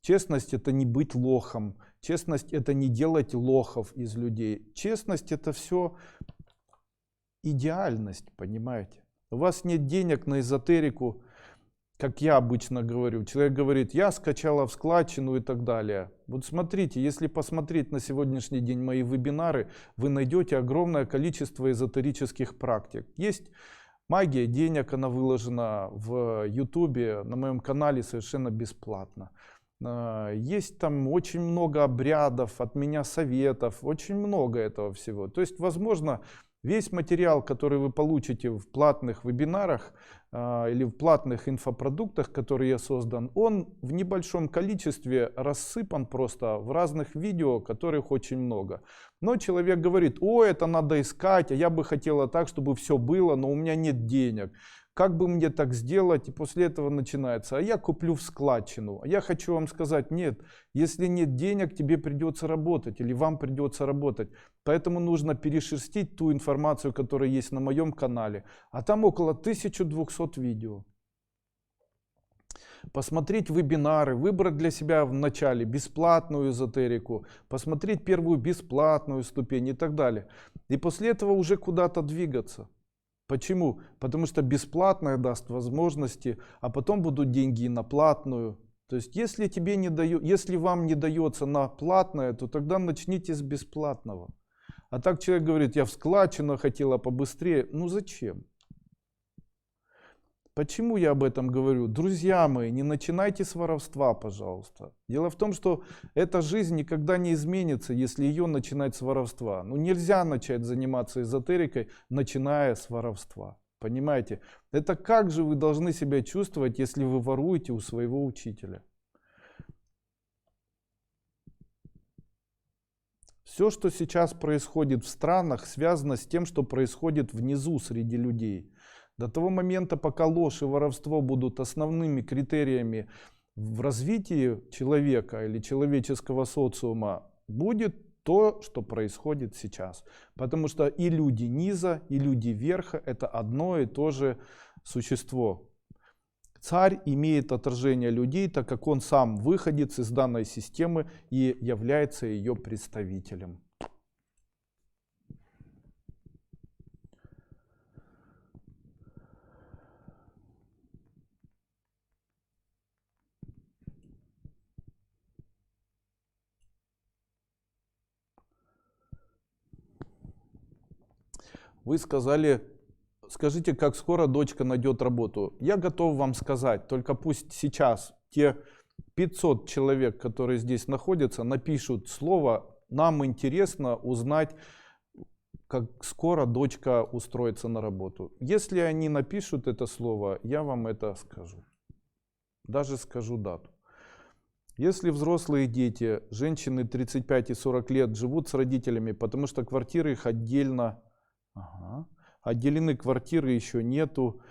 S1: Честность — это не быть лохом. Честность — это не делать лохов из людей. Честность — это все идеальность, понимаете? У вас нет денег на эзотерику, как я обычно говорю. Человек говорит: я скачала в складчину и так далее. Вот смотрите, если посмотреть на сегодняшний день мои вебинары, вы найдете огромное количество эзотерических практик. Есть магия денег, она выложена в YouTube, на моем канале совершенно бесплатно. Есть там очень много обрядов, от меня советов, очень много этого всего. То есть, возможно, весь материал, который вы получите в платных вебинарах или в платных инфопродуктах, которые я создан, он в небольшом количестве рассыпан просто в разных видео, которых очень много. Но человек говорит: о, это надо искать, а я бы хотела так, чтобы все было, но у меня нет денег. Как бы мне так сделать? И после этого начинается: а я куплю в складчину. А я хочу вам сказать: нет, если нет денег, тебе придется работать или вам придется работать. Поэтому нужно перешерстить ту информацию, которая есть на моем канале. А там около 1200 видео. Посмотреть вебинары, выбрать для себя в начале бесплатную эзотерику, посмотреть первую бесплатную ступень и так далее. И после этого уже куда-то двигаться. Почему? Потому что бесплатное даст возможности, а потом будут деньги и на платную. То есть если вам не дается на платное, то тогда начните с бесплатного. А так человек говорит: я в складчину хотела побыстрее. Ну зачем? Почему я об этом говорю? Друзья мои, не начинайте с воровства, пожалуйста. Дело в том, что эта жизнь никогда не изменится, если ее начинать с воровства. Ну нельзя начать заниматься эзотерикой, начиная с воровства. Понимаете? Это как же вы должны себя чувствовать, если вы воруете у своего учителя? Все, что сейчас происходит в странах, связано с тем, что происходит внизу среди людей. До того момента, пока ложь и воровство будут основными критериями в развитии человека или человеческого социума, будет то, что происходит сейчас. Потому что и люди низа, и люди верха — это одно и то же существо. Царь имеет отражение людей, так как он сам выходец из данной системы и является ее представителем. Вы сказали: скажите, как скоро дочка найдет работу. Я готов вам сказать, только пусть сейчас те 500 человек, которые здесь находятся, напишут слово: нам интересно узнать, как скоро дочка устроится на работу. Если они напишут это слово, я вам это скажу. Даже скажу дату. Если взрослые дети, женщины 35 и 40 лет, живут с родителями, потому что квартиры их отдельно, отделены квартиры еще нету,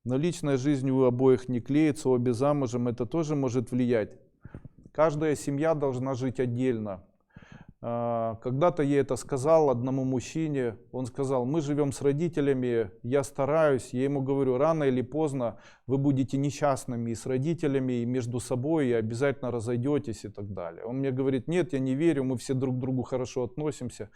S1: но личная жизнь у обоих не клеится, обе замужем, это тоже может влиять. Каждая семья должна жить отдельно. Когда-то я это сказал одному мужчине, он сказал: мы живем с родителями, я стараюсь, я ему говорю, рано или поздно вы будете несчастными и с родителями, и между собой, и обязательно разойдетесь и так далее. Он мне говорит: нет, я не верю, мы все друг к другу хорошо относимся.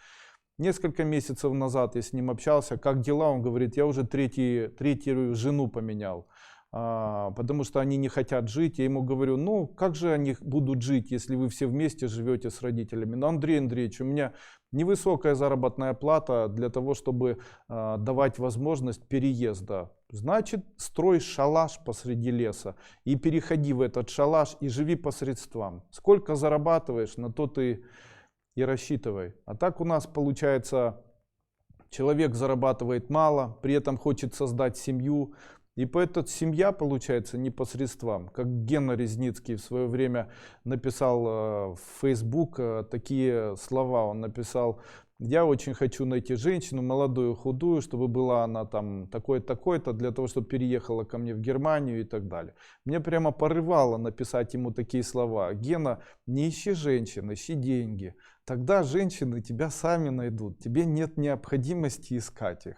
S1: Несколько месяцев назад я с ним общался, как дела? Он говорит: я уже третью жену поменял. Потому что они не хотят жить. Я ему говорю: ну как же они будут жить, если вы все вместе живете с родителями? Но, Андрей Андреевич, у меня невысокая заработная плата для того, чтобы давать возможность переезда. Значит, строй шалаш посреди леса и переходи в этот шалаш и живи по средствам. Сколько зарабатываешь, на то ты и рассчитывай. А так у нас получается, человек зарабатывает мало, при этом хочет создать семью. И поэтому семья получается не по средствам. Как Гена Резницкий в свое время написал в Facebook такие слова. Он написал: я очень хочу найти женщину, молодую, худую, чтобы была она там такой-то, для того, чтобы переехала ко мне в Германию и так далее. Мне прямо порывало написать ему такие слова: Гена, не ищи женщин, ищи деньги. Тогда женщины тебя сами найдут, тебе нет необходимости искать их.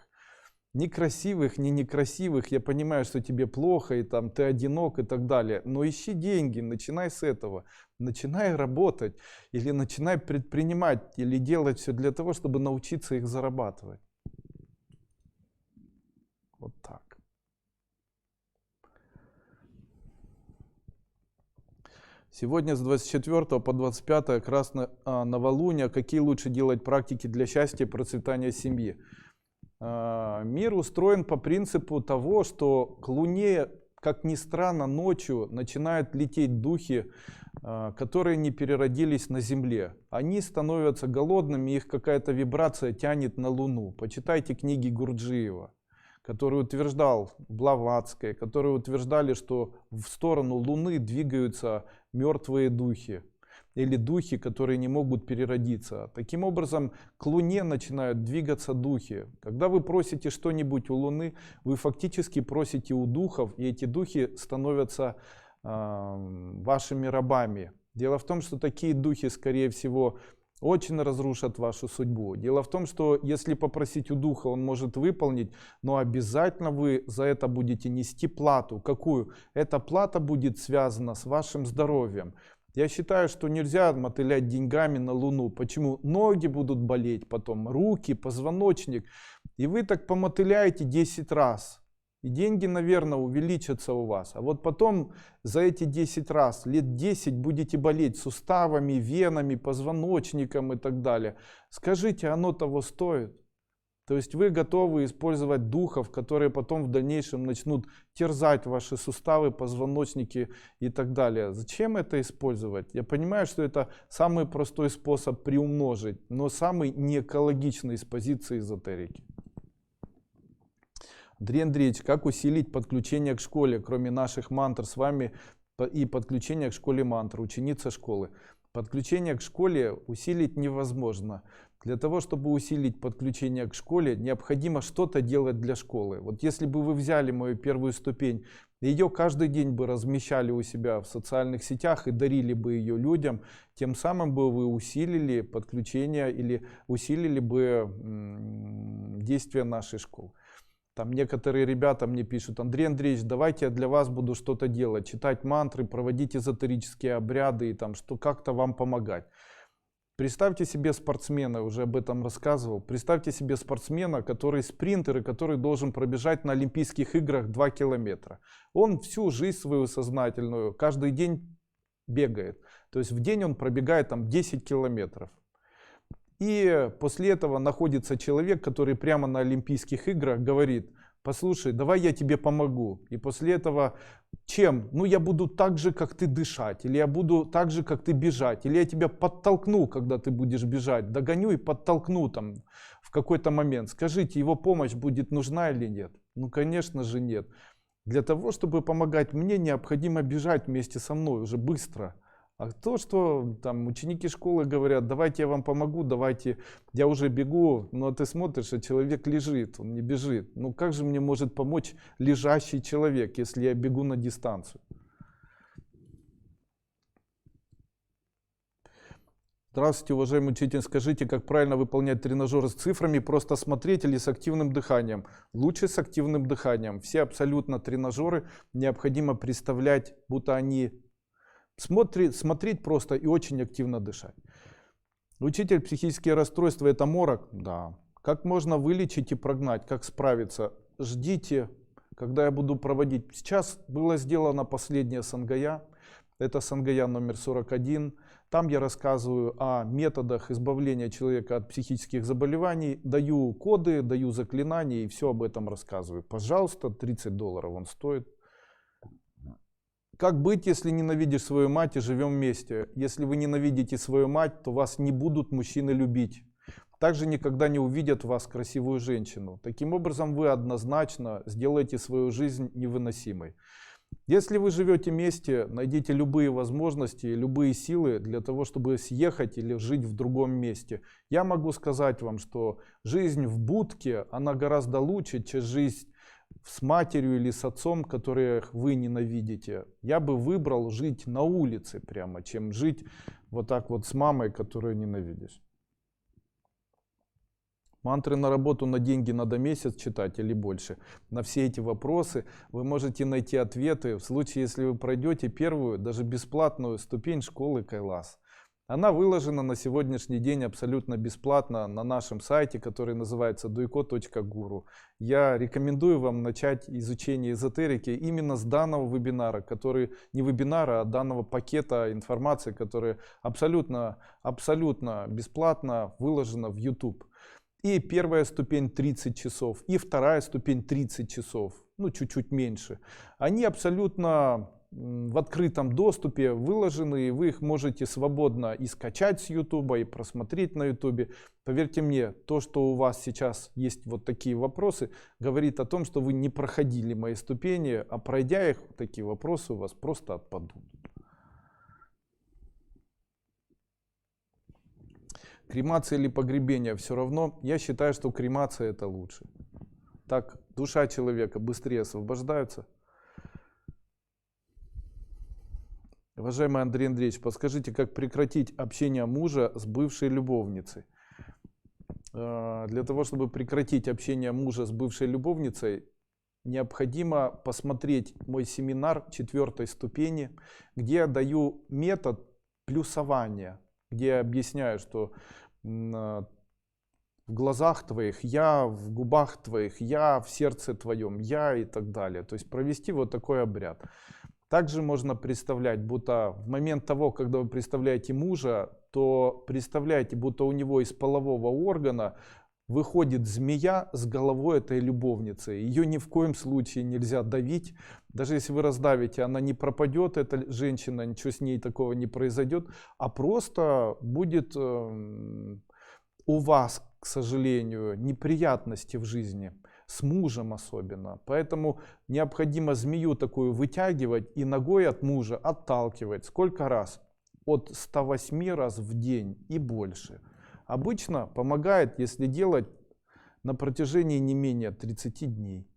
S1: Ни красивых, ни некрасивых, я понимаю, что тебе плохо, и там ты одинок и так далее. Но ищи деньги, начинай с этого. Начинай работать, или начинай предпринимать, или делать все для того, чтобы научиться их зарабатывать. Вот так. Сегодня с 24 по 25 красное новолуние. Какие лучше делать практики для счастья и процветания семьи? Мир устроен по принципу того, что к Луне, как ни странно, ночью начинают лететь духи, которые не переродились на Земле. Они становятся голодными, их какая-то вибрация тянет на Луну. Почитайте книги Гурджиева, который утверждал, Блаватская, которые утверждали, что в сторону Луны двигаются мертвые духи. Или духи, которые не могут переродиться. Таким образом, к Луне начинают двигаться духи. Когда вы просите что-нибудь у Луны, вы фактически просите у духов, и эти духи становятся вашими рабами. Дело в том, что такие духи, скорее всего, очень разрушат вашу судьбу. Дело в том, что если попросить у духа, он может выполнить, но обязательно вы за это будете нести плату. Какую? Эта плата будет связана с вашим здоровьем. Я считаю, что нельзя мотылять деньгами на Луну. Почему? Ноги будут болеть потом, руки, позвоночник. И вы так помотыляете 10 раз. И деньги, наверное, увеличатся у вас. А вот потом за эти 10 раз, лет 10 будете болеть суставами, венами, позвоночником и так далее. Скажите, оно того стоит? То есть вы готовы использовать духов, которые потом в дальнейшем начнут терзать ваши суставы, позвоночники и так далее. Зачем это использовать? Я понимаю, что это самый простой способ приумножить, но самый неэкологичный с позиции эзотерики. Андрей Андреевич, как усилить подключение к школе, кроме наших мантр с вами и подключение к школе мантр, ученица школы? Подключение к школе усилить невозможно. Для того, чтобы усилить подключение к школе, необходимо что-то делать для школы. Вот если бы вы взяли мою первую ступень, ее каждый день бы размещали у себя в социальных сетях и дарили бы ее людям, тем самым бы вы усилили подключение или усилили бы действие нашей школы. Там некоторые ребята мне пишут: Андрей Андреевич, давайте я для вас буду что-то делать, читать мантры, проводить эзотерические обряды и там что как-то вам помогать. Представьте себе спортсмена, уже об этом рассказывал. Представьте себе спортсмена, который спринтер и который должен пробежать на Олимпийских играх 2 километра. Он всю жизнь свою сознательную каждый день бегает. То есть в день он пробегает там 10 километров. И после этого находится человек, который прямо на Олимпийских играх говорит: послушай, давай я тебе помогу. И после этого чем? Ну я буду так же, как ты, дышать. Или я буду так же, как ты, бежать. Или я тебя подтолкну, когда ты будешь бежать. Догоню и подтолкну там в какой-то момент. Скажите, его помощь будет нужна или нет? Ну конечно же нет. Для того, чтобы помогать мне, необходимо бежать вместе со мной уже быстро. А то, что там ученики школы говорят, давайте я вам помогу, давайте я уже бегу, но ты смотришь, а человек лежит, он не бежит. Ну как же мне может помочь лежащий человек, если я бегу на дистанцию? Здравствуйте, уважаемый учитель, скажите, как правильно выполнять тренажеры с цифрами, просто смотреть или с активным дыханием? Лучше с активным дыханием. Все абсолютно тренажеры необходимо представлять, будто они смотреть просто и очень активно дышать. Учитель, психические расстройства это морок? Да. Как можно вылечить и прогнать, как справиться? Ждите, когда я буду проводить. Сейчас было сделано последнее Сангая. Это Сангая номер 41. Там я рассказываю о методах избавления человека от психических заболеваний. Даю коды, даю заклинания и все об этом рассказываю. Пожалуйста, $30 он стоит. Как быть, если ненавидишь свою мать и живем вместе? Если вы ненавидите свою мать, то вас не будут мужчины любить. Также никогда не увидят в вас красивую женщину. Таким образом, вы однозначно сделаете свою жизнь невыносимой. Если вы живете вместе, найдите любые возможности, любые силы для того, чтобы съехать или жить в другом месте. Я могу сказать вам, что жизнь в будке, она гораздо лучше, чем жизнь с матерью или с отцом, которых вы ненавидите. Я бы выбрал жить на улице прямо, чем жить вот так вот с мамой, которую ненавидишь. Мантры на работу на деньги надо месяц читать или больше? На все эти вопросы вы можете найти ответы в случае, если вы пройдете первую, даже бесплатную ступень школы Кайлас. Она выложена на сегодняшний день абсолютно бесплатно на нашем сайте, который называется duiko.guru. Я рекомендую вам начать изучение эзотерики именно с данного вебинара, который не вебинара, а данного пакета информации, которая абсолютно бесплатно выложена в YouTube. И первая ступень 30 часов, и вторая ступень 30 часов, ну чуть-чуть меньше. Они абсолютно в открытом доступе выложены, и вы их можете свободно и скачать с YouTube, и просмотреть на YouTube. Поверьте мне, то, что у вас сейчас есть вот такие вопросы, говорит о том, что вы не проходили мои ступени, а пройдя их, такие вопросы у вас просто отпадут. Кремация или погребение, все равно, я считаю, что кремация это лучше. Так душа человека быстрее освобождается. Уважаемый Андрей Андреевич, подскажите, как прекратить общение мужа с бывшей любовницей? Для того, чтобы прекратить общение мужа с бывшей любовницей, необходимо посмотреть мой семинар 4 ступени, где я даю метод плюсования, где я объясняю, что в глазах твоих я, в губах твоих я, в сердце твоем я и так далее. То есть провести вот такой обряд. Также можно представлять, будто в момент того, когда вы представляете мужа, то представляете, будто у него из полового органа выходит змея с головой этой любовницы. Ее ни в коем случае нельзя давить. Даже если вы раздавите, она не пропадет, эта женщина, ничего с ней такого не произойдет, а просто будет у вас, к сожалению, неприятности в жизни. С мужем особенно. Поэтому необходимо змею такую вытягивать и ногой от мужа отталкивать. Сколько раз? От 108 раз в день и больше. Обычно помогает, если делать на протяжении не менее 30 дней.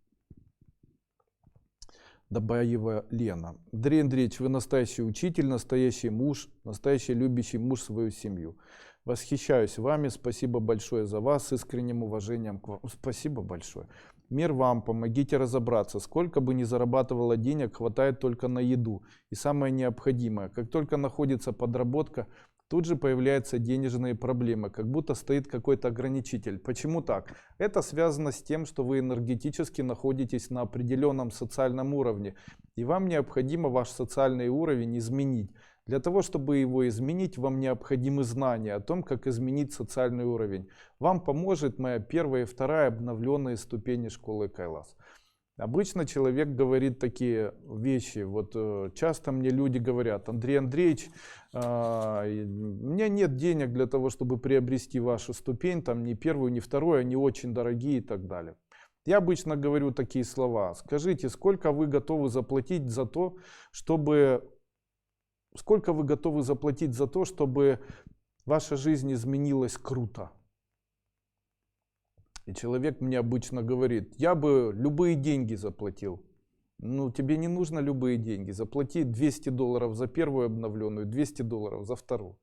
S1: Добаева Лена. Андрей Андреевич, вы настоящий учитель, настоящий муж, настоящий любящий муж свою семью. Восхищаюсь вами, спасибо большое за вас, с искренним уважением к вам. Спасибо большое. Мир вам, помогите разобраться, сколько бы ни зарабатывало денег, хватает только на еду. И самое необходимое, как только находится подработка, тут же появляются денежные проблемы, как будто стоит какой-то ограничитель. Почему так? Это связано с тем, что вы энергетически находитесь на определенном социальном уровне, и вам необходимо ваш социальный уровень изменить. Для того, чтобы его изменить, вам необходимы знания о том, как изменить социальный уровень. Вам поможет моя первая и вторая обновленные ступени школы Кайлас. Обычно человек говорит такие вещи. Вот часто мне люди говорят: Андрей Андреевич, у меня нет денег для того, чтобы приобрести вашу ступень, там ни первую, ни вторую, они очень дорогие и так далее. Я обычно говорю такие слова. Скажите, сколько вы готовы заплатить за то, чтобы ваша жизнь изменилась круто? И человек мне обычно говорит, я бы любые деньги заплатил. Ну, тебе не нужно любые деньги. Заплати $200 за первую обновленную, $200 за вторую.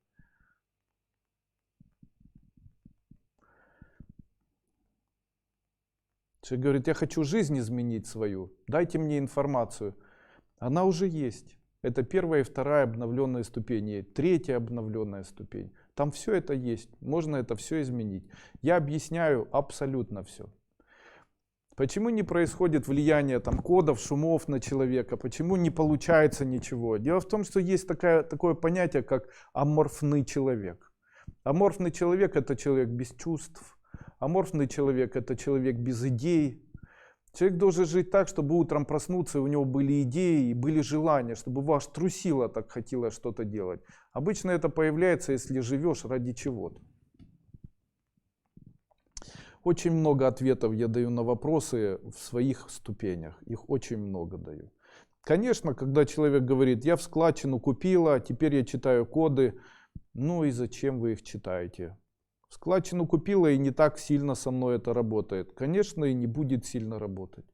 S1: Человек говорит, я хочу жизнь изменить свою, дайте мне информацию. Она уже есть. Это первая и вторая обновленная ступени, третья обновленная ступень. Там все это есть, можно это все изменить. Я объясняю абсолютно все. Почему не происходит влияние там, кодов, шумов на человека, почему не получается ничего? Дело в том, что есть такое понятие, как аморфный человек. Аморфный человек – это человек без чувств. Аморфный человек – это человек без идей. Человек должен жить так, чтобы утром проснуться, и у него были идеи, и были желания, чтобы вас трусило, так хотелось что-то делать. Обычно это появляется, если живешь ради чего-то. Очень много ответов я даю на вопросы в своих ступенях. Их очень много даю. Конечно, когда человек говорит, я в складчину купила, теперь я читаю коды. Ну и зачем вы их читаете? Складчину купила, и не так сильно со мной это работает. Конечно, и не будет сильно работать.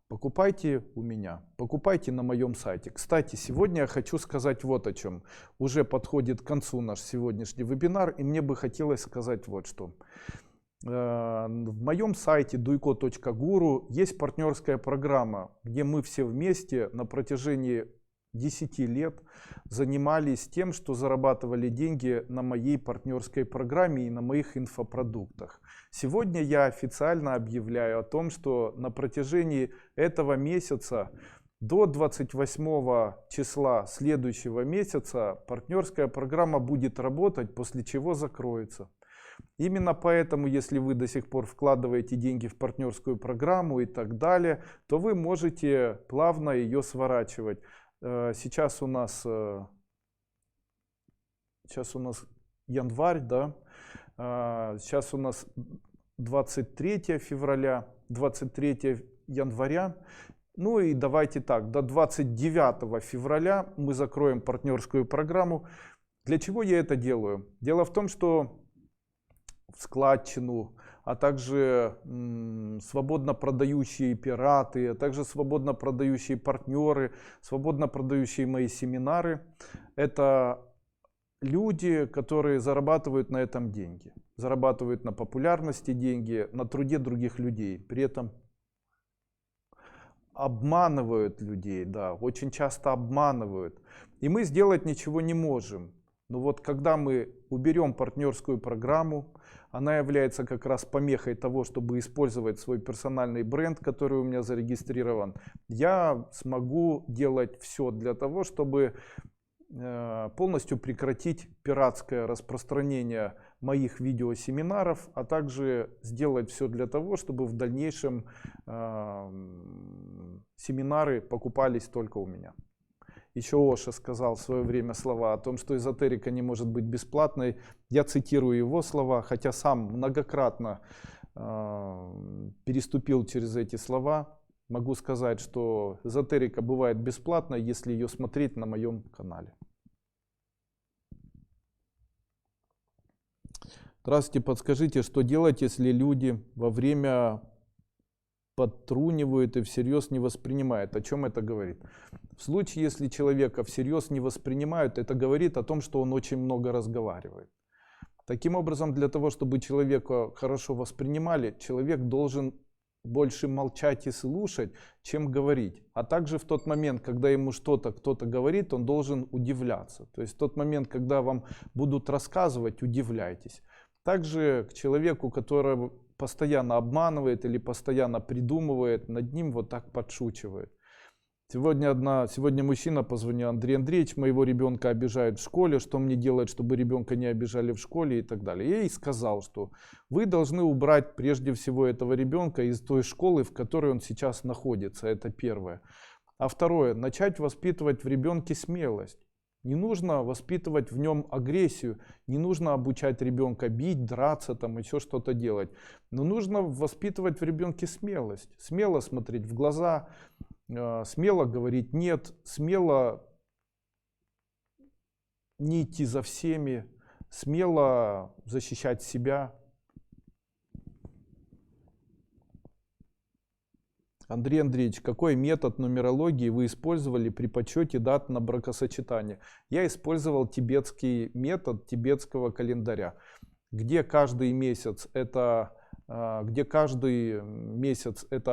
S1: Покупайте у меня, покупайте на моем сайте. Кстати, сегодня я хочу сказать вот о чем. Уже подходит к концу наш сегодняшний вебинар, и мне бы хотелось сказать вот что. В моем сайте duyko.guru есть партнерская программа, где мы все вместе на протяжении 10 лет занимались тем, что зарабатывали деньги на моей партнерской программе и на моих инфопродуктах. Сегодня я официально объявляю о том, что на протяжении этого месяца до 28 числа следующего месяца партнерская программа будет работать, после чего закроется. Именно поэтому, если вы до сих пор вкладываете деньги в партнерскую программу и так далее, то вы можете плавно ее сворачивать. Сейчас у нас январь, да? Сейчас у нас 23 февраля, 23 января. Ну и давайте так, до 29 февраля мы закроем партнерскую программу. Для чего я это делаю? Дело в том, что в складчину, а также свободно продающие пираты, а также свободно продающие партнеры, свободно продающие мои семинары. Это люди, которые зарабатывают на этом деньги. Зарабатывают на популярности деньги, на труде других людей. При этом обманывают людей, да, очень часто обманывают. И мы сделать ничего не можем. Но вот когда мы уберем партнерскую программу, она является как раз помехой того, чтобы использовать свой персональный бренд, который у меня зарегистрирован. Я смогу делать все для того, чтобы полностью прекратить пиратское распространение моих видеосеминаров, а также сделать все для того, чтобы в дальнейшем семинары покупались только у меня. Еще Оша сказал в свое время слова о том, что эзотерика не может быть бесплатной. Я цитирую его слова, хотя сам многократно переступил через эти слова. Могу сказать, что эзотерика бывает бесплатной, если ее смотреть на моем канале. Здравствуйте, подскажите, что делать, если люди во время подтрунивают и всерьез не воспринимают? О чем это говорит? В случае, если человека всерьез не воспринимают, это говорит о том, что он очень много разговаривает. Таким образом, для того, чтобы человека хорошо воспринимали, человек должен больше молчать и слушать, чем говорить. А также в тот момент, когда ему что-то кто-то говорит, он должен удивляться. То есть в тот момент, когда вам будут рассказывать, удивляйтесь. Также к человеку, который постоянно обманывает или постоянно придумывает, над ним вот так подшучивает. Сегодня мужчина позвонил: Андрей Андреевич, моего ребенка обижают в школе, что мне делать, чтобы ребенка не обижали в школе и так далее. Я ей сказал, что вы должны убрать прежде всего этого ребенка из той школы, в которой он сейчас находится, это первое. А второе, начать воспитывать в ребенке смелость. Не нужно воспитывать в нем агрессию, не нужно обучать ребенка бить, драться, там еще что-то делать. Но нужно воспитывать в ребенке смелость. Смело смотреть в глаза, смело говорить нет, смело не идти за всеми, смело защищать себя. Андрей Андреевич, какой метод нумерологии вы использовали при подсчете дат на бракосочетание? Я использовал тибетский метод тибетского календаря, где каждый месяц это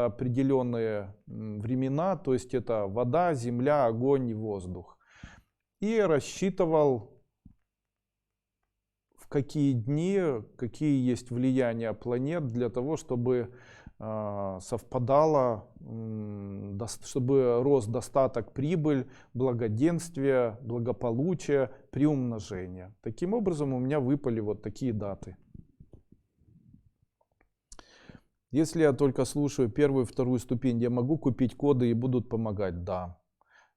S1: определенные времена, то есть это вода, земля, огонь и воздух. И рассчитывал, в какие дни, какие есть влияния планет для того, чтобы совпадало, чтобы рос достаток, прибыль, благоденствие, благополучие, приумножение. Таким образом у меня выпали вот такие даты. Если я только слушаю первую и вторую ступень, я могу купить коды и будут помогать? Да.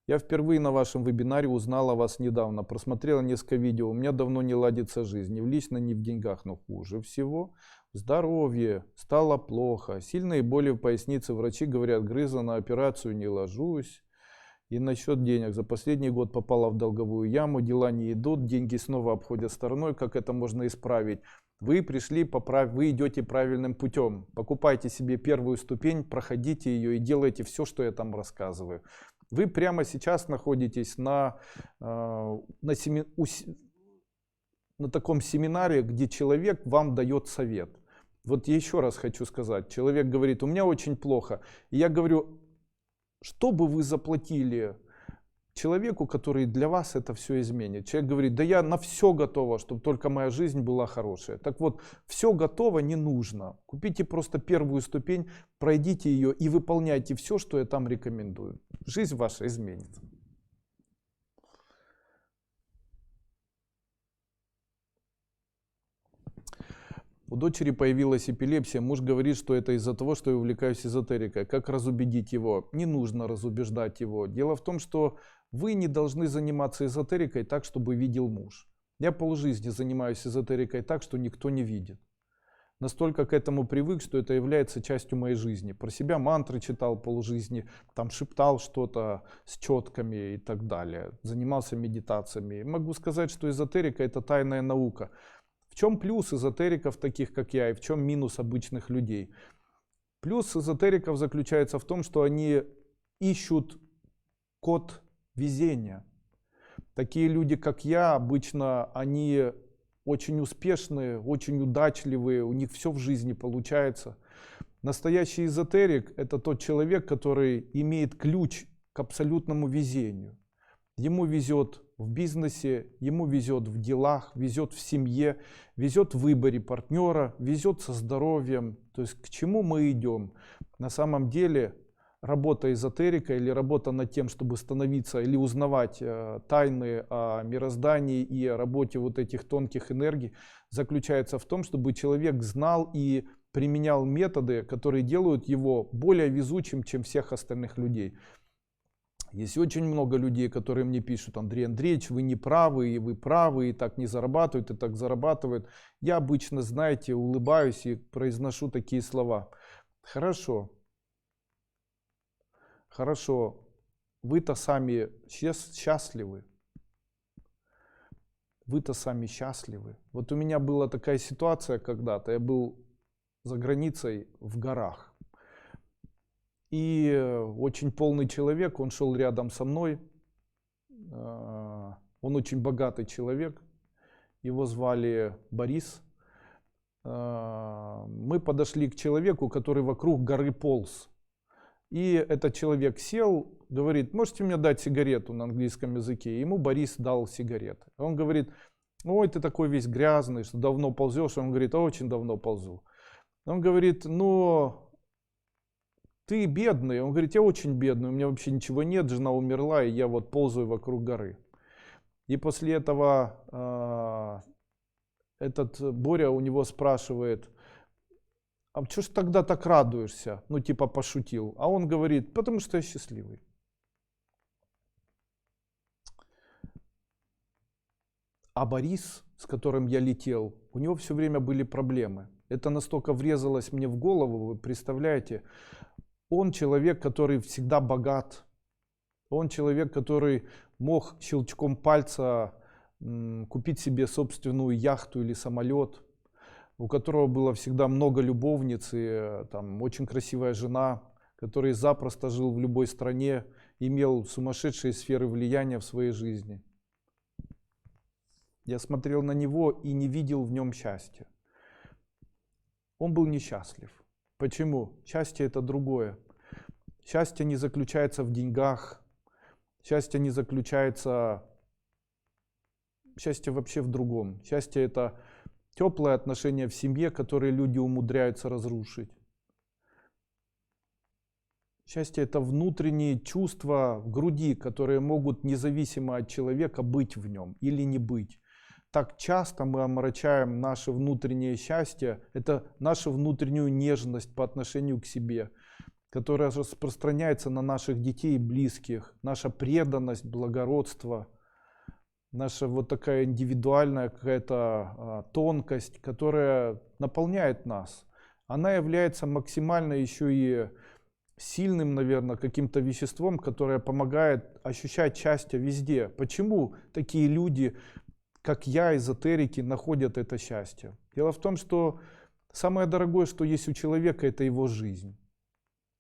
S1: Я впервые на вашем вебинаре узнал о вас недавно, просмотрел несколько видео. У меня давно не ладится жизнь, ни в лично, ни в деньгах, но хуже всего здоровье, стало плохо, сильные боли в пояснице, врачи говорят, грызла, на операцию не ложусь. И насчет денег, за последний год попала в долговую яму, дела не идут, деньги снова обходят стороной, как это можно исправить? Вы пришли, вы идете правильным путем, покупайте себе первую ступень, проходите ее и делайте все, что я там рассказываю. Вы прямо сейчас находитесь на таком семинаре, где человек вам дает совет. Вот я еще раз хочу сказать, человек говорит, у меня очень плохо. И я говорю, что бы вы заплатили человеку, который для вас это все изменит? Человек говорит, да я на все готова, чтобы только моя жизнь была хорошая. Так вот, все готово не нужно. Купите просто первую ступень, пройдите ее и выполняйте все, что я там рекомендую. Жизнь ваша изменится. У дочери появилась эпилепсия, муж говорит, что это из-за того, что я увлекаюсь эзотерикой. Как разубедить его? Не нужно разубеждать его. Дело в том, что вы не должны заниматься эзотерикой так, чтобы видел муж. Я полжизни занимаюсь эзотерикой так, что никто не видит. Настолько к этому привык, что это является частью моей жизни. Про себя мантры читал полжизни, там шептал что-то с четками и так далее. Занимался медитациями. Могу сказать, что эзотерика это тайная наука. В чем плюс эзотериков, таких как я, и в чем минус обычных людей? Плюс эзотериков заключается в том, что они ищут код везения. Такие люди, как я, обычно они очень успешные, очень удачливые, у них все в жизни получается. Настоящий эзотерик – это тот человек, который имеет ключ к абсолютному везению. Ему везет в бизнесе, ему везет в делах, везет в семье, везет в выборе партнера, везет со здоровьем. То есть к чему мы идем? На самом деле работа эзотерика или работа над тем, чтобы становиться или узнавать тайны о мироздании и о работе вот этих тонких энергий, заключается в том, чтобы человек знал и применял методы, которые делают его более везучим, чем всех остальных людей. Есть очень много людей, которые мне пишут: Андрей Андреевич, вы не правы, и вы правы, и так не зарабатывают, и так зарабатывают. Я обычно, знаете, улыбаюсь и произношу такие слова. Хорошо, хорошо, вы-то сами счастливы. Вы-то сами счастливы. Вот у меня была такая ситуация когда-то, я был за границей в горах. И очень полный человек, он шел рядом со мной, он очень богатый человек, его звали Борис. Мы подошли к человеку, который вокруг горы полз. И этот человек сел, говорит: можете мне дать сигарету на английском языке? Ему Борис дал сигареты. Он говорит: ой, ты такой весь грязный, что давно ползешь? Он говорит: очень давно ползу. Он говорит: но... ты бедный. Он говорит: я очень бедный, у меня вообще ничего нет, жена умерла, и я вот ползаю вокруг горы. И после этого этот Боря у него спрашивает: а что ж тогда так радуешься? Ну типа пошутил. А он говорит: потому что я счастливый. А Борис, с которым я летел, у него все время были проблемы. Это настолько врезалось мне в голову, вы представляете? Он человек, который всегда богат. Он человек, который мог щелчком пальца купить себе собственную яхту или самолет, у которого было всегда много любовниц и там очень красивая жена, который запросто жил в любой стране, имел сумасшедшие сферы влияния в своей жизни. Я смотрел на него и не видел в нем счастья. Он был несчастлив. Почему? Счастье — это другое. Счастье не заключается в деньгах. Счастье не заключается... Счастье вообще в другом. Счастье — это теплые отношения в семье, которые люди умудряются разрушить. Счастье — это внутренние чувства в груди, которые могут независимо от человека быть в нем или не быть. Так часто мы омрачаем наше внутреннее счастье, это нашу внутреннюю нежность по отношению к себе, которая распространяется на наших детей и близких, наша преданность, благородство, наша вот такая индивидуальная какая-то тонкость, которая наполняет нас. Она является максимально еще и сильным, наверное, каким-то веществом, которое помогает ощущать счастье везде. Почему такие люди, как я, эзотерики, находят это счастье? Дело в том, что самое дорогое, что есть у человека, это его жизнь.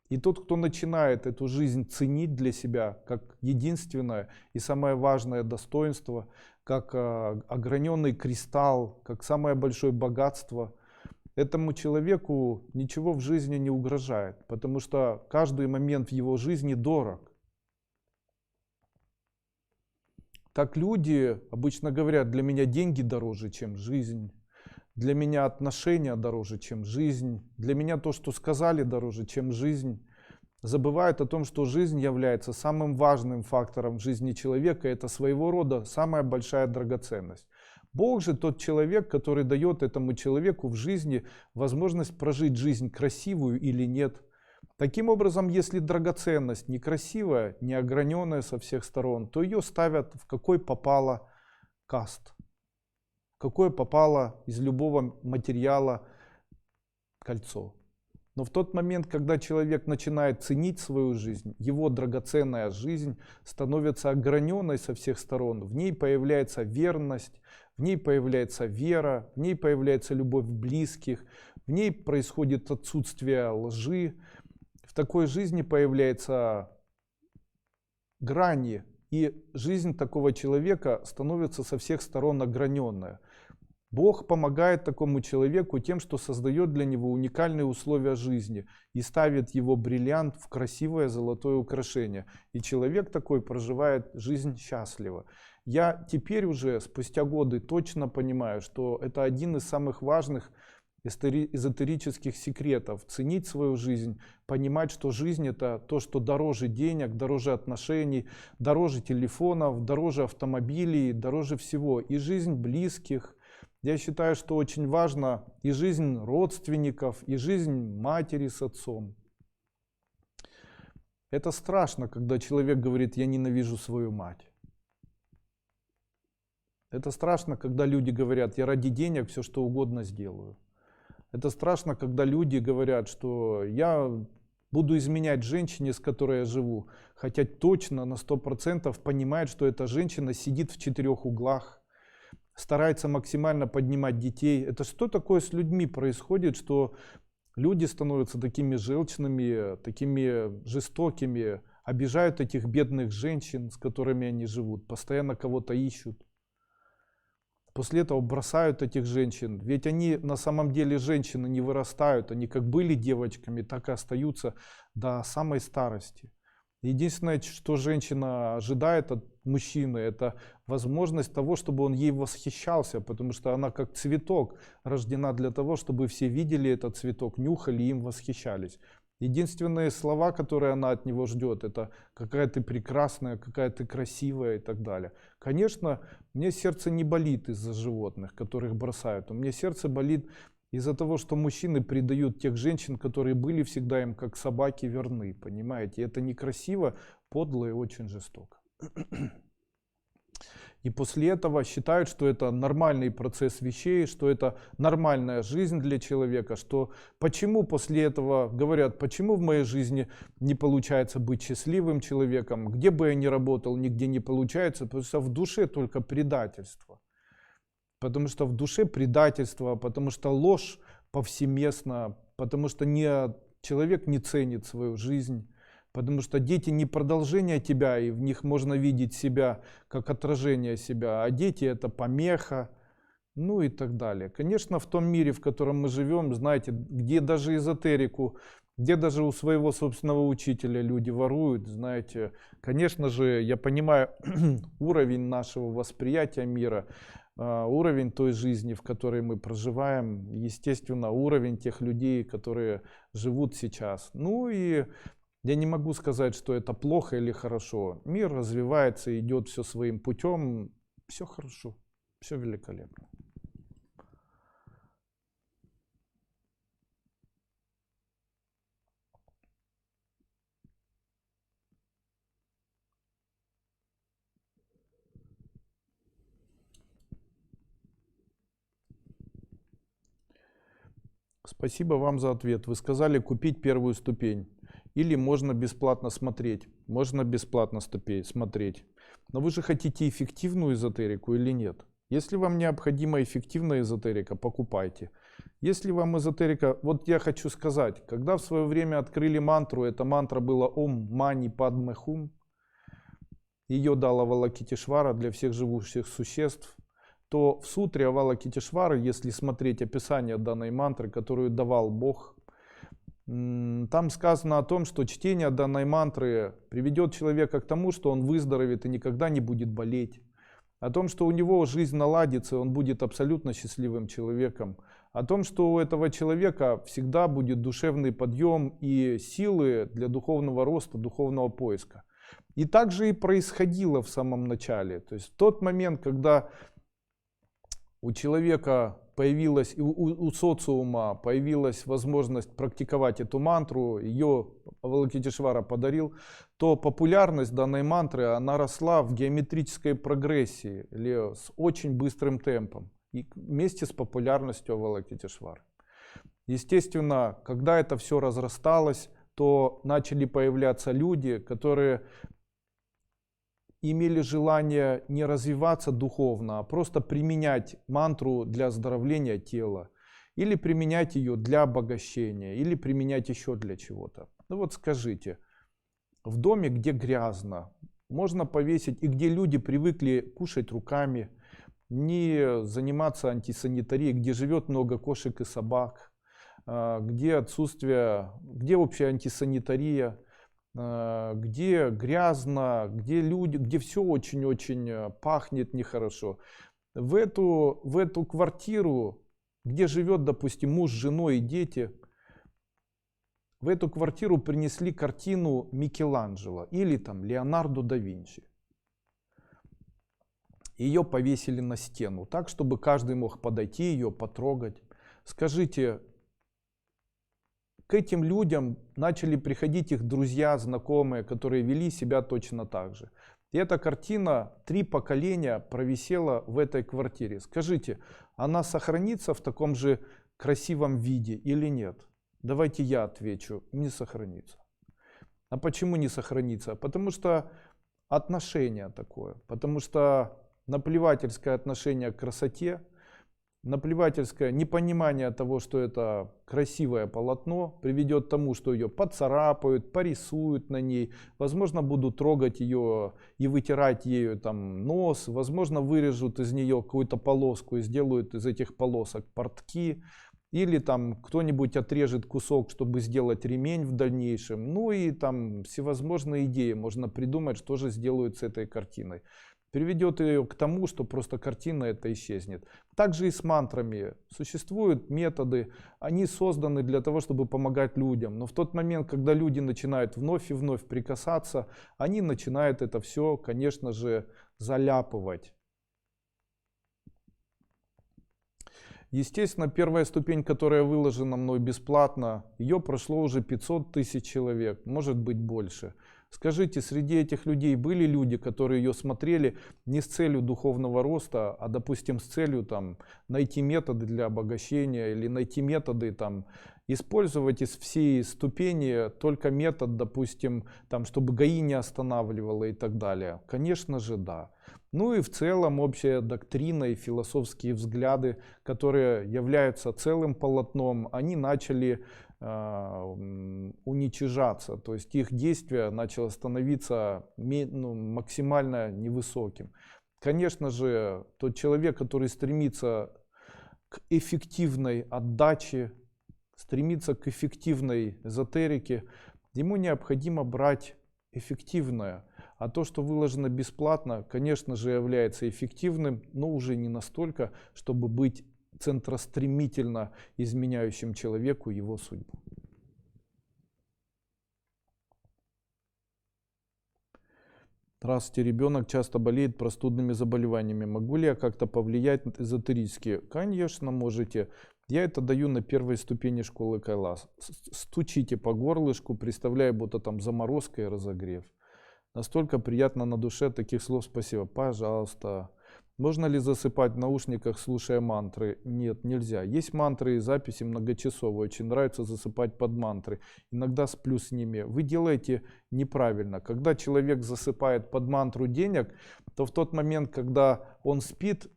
S1: И тот, кто начинает эту жизнь ценить для себя как единственное и самое важное достоинство, как ограненный кристалл, как самое большое богатство, этому человеку ничего в жизни не угрожает, потому что каждый момент в его жизни дорог. Так люди обычно говорят: для меня деньги дороже, чем жизнь. Для меня отношения дороже, чем жизнь. Для меня то, что сказали, дороже, чем жизнь. Забывают о том, что жизнь является самым важным фактором в жизни человека. Это своего рода самая большая драгоценность. Бог же тот человек, который дает этому человеку в жизни возможность прожить жизнь красивую или нет. Таким образом, если драгоценность некрасивая, не ограненная со всех сторон, то ее ставят в какой попало каст. Какое попало из любого материала кольцо. Но в тот момент, когда человек начинает ценить свою жизнь, его драгоценная жизнь становится ограненной со всех сторон. В ней появляется верность, в ней появляется вера, в ней появляется любовь близких, в ней происходит отсутствие лжи. В такой жизни появляются грани. И жизнь такого человека становится со всех сторон ограненная. Бог помогает такому человеку тем, что создает для него уникальные условия жизни и ставит его бриллиант в красивое золотое украшение. И человек такой проживает жизнь счастливо. Я теперь уже, спустя годы, точно понимаю, что это один из самых важных эзотерических секретов. Ценить свою жизнь, понимать, что жизнь — это то, что дороже денег, дороже отношений, дороже телефонов, дороже автомобилей, дороже всего. И жизнь близких. Я считаю, что очень важно и жизнь родственников, и жизнь матери с отцом. Это страшно, когда человек говорит: я ненавижу свою мать. Это страшно, когда люди говорят: я ради денег все что угодно сделаю. Это страшно, когда люди говорят, что я буду изменять женщине, с которой я живу, хотя точно на 100% понимает, что эта женщина сидит в 4 углах, старается максимально поднимать детей. Это что такое с людьми происходит, что люди становятся такими желчными, такими жестокими, обижают этих бедных женщин, с которыми они живут, постоянно кого-то ищут. После этого бросают этих женщин. Ведь они на самом деле, женщины, не вырастают. Они как были девочками, так и остаются до самой старости. Единственное, что женщина ожидает от мужчины, это возможность того, чтобы он ей восхищался, потому что она как цветок рождена для того, чтобы все видели этот цветок, нюхали и им восхищались. Единственные слова, которые она от него ждет, это: какая ты прекрасная, какая ты красивая и так далее. Конечно, мне сердце не болит из-за животных, которых бросают. У меня сердце болит из-за того, что мужчины предают тех женщин, которые были всегда им как собаки верны. Понимаете? Это некрасиво, подло и очень жестоко. И после этого считают, что это нормальный процесс вещей, что это нормальная жизнь для человека, что почему после этого говорят, почему в моей жизни не получается быть счастливым человеком, где бы я ни работал, нигде не получается, потому что в душе только предательство. Потому что в душе предательство, потому что ложь повсеместна, потому что человек не ценит свою жизнь. Потому что дети не продолжение тебя, и в них можно видеть себя как отражение себя, а дети это помеха, ну и так далее. Конечно, в том мире, в котором мы живем, знаете, где даже эзотерику, где даже у своего собственного учителя люди воруют, знаете, конечно же, я понимаю уровень нашего восприятия мира, уровень той жизни, в которой мы проживаем, естественно, уровень тех людей, которые живут сейчас. Ну и я не могу сказать, что это плохо или хорошо. Мир развивается, идет все своим путем. Все хорошо, все великолепно. Спасибо вам за ответ. Вы сказали купить первую ступень. Или можно бесплатно смотреть. Можно бесплатно смотреть. Но вы же хотите эффективную эзотерику или нет? Если вам необходима эффективная эзотерика, покупайте. Если вам эзотерика... Вот я хочу сказать, когда в свое время открыли мантру, эта мантра была Ом Мани Падме Хум. Ее дал Авалокитешвара для всех живущих существ. То в сутре Авалокитешвары, если смотреть описание данной мантры, которую давал Бог, там сказано о том, что чтение данной мантры приведет человека к тому, что он выздоровеет и никогда не будет болеть. О том, что у него жизнь наладится, он будет абсолютно счастливым человеком. О том, что у этого человека всегда будет душевный подъем и силы для духовного роста, духовного поиска. И так же и происходило в самом начале. То есть в тот момент, когда у человека появилась, у социума появилась возможность практиковать эту мантру, ее Авалокитешвара подарил, то популярность данной мантры, она росла в геометрической прогрессии, или с очень быстрым темпом, и вместе с популярностью Авалокитешвары. Естественно, когда это все разрасталось, то начали появляться люди, которые имели желание не развиваться духовно, а просто применять мантру для оздоровления тела, или применять ее для обогащения, или применять еще для чего-то. Ну вот скажите, в доме, где грязно, можно повесить, и где люди привыкли кушать руками, не заниматься антисанитарией, где живет много кошек и собак, где где вообще антисанитария, где грязно, где люди, где все очень-очень пахнет нехорошо. В эту квартиру, где живет, допустим, муж, жена и дети, в эту квартиру принесли картину Микеланджело или там Леонардо да Винчи. Ее повесили на стену, так, чтобы каждый мог подойти, ее потрогать. Скажите, к этим людям начали приходить их друзья, знакомые, которые вели себя точно так же. И эта картина 3 поколения провисела в этой квартире. Скажите, она сохранится в таком же красивом виде или нет? Давайте я отвечу, не сохранится. А почему не сохранится? Потому что отношение такое, потому что наплевательское отношение к красоте, наплевательское непонимание того, что это красивое полотно, приведет к тому, что ее поцарапают, порисуют на ней, возможно, будут трогать ее и вытирать ею там нос, возможно, вырежут из нее какую-то полоску и сделают из этих полосок портки, или там кто-нибудь отрежет кусок, чтобы сделать ремень в дальнейшем. Ну и там всевозможные идеи можно придумать, что же сделают с этой картиной. Приведет ее к тому, что просто картина эта исчезнет. Также и с мантрами. Существуют методы, они созданы для того, чтобы помогать людям. Но в тот момент, когда люди начинают вновь и вновь прикасаться, они начинают это все, конечно же, заляпывать. Естественно, первая ступень, которая выложена мной бесплатно, ее прошло уже 500 тысяч человек, может быть больше. Скажите, среди этих людей были люди, которые ее смотрели не с целью духовного роста, а, допустим, с целью там, найти методы для обогащения или найти методы, там, использовать из всей ступени только метод, допустим, там, чтобы ГАИ не останавливало и так далее? Конечно же, да. Ну и в целом общая доктрина и философские взгляды, которые являются целым полотном, они начали уничижаться, то есть их действие начало становиться максимально невысоким. Конечно же, тот человек, который стремится к эффективной отдаче, стремится к эффективной эзотерике, ему необходимо брать эффективное. А то, что выложено бесплатно, конечно же, является эффективным, но уже не настолько, чтобы быть центростремительно изменяющим человеку его судьбу. Здравствуйте, ребенок часто болеет простудными заболеваниями. Могу ли я как-то повлиять эзотерически? Конечно, можете. Я это даю на первой ступени школы Кайлас. Стучите по горлышку, представляя, будто там заморозка и разогрев. Настолько приятно на душе, таких слов спасибо. Пожалуйста. Можно ли засыпать в наушниках, слушая мантры? Нет, нельзя. Есть мантры и записи многочасовые. Очень нравится засыпать под мантры. Иногда сплю с ними. Вы делаете неправильно. Когда человек засыпает под мантру денег, то в тот момент, когда он спит,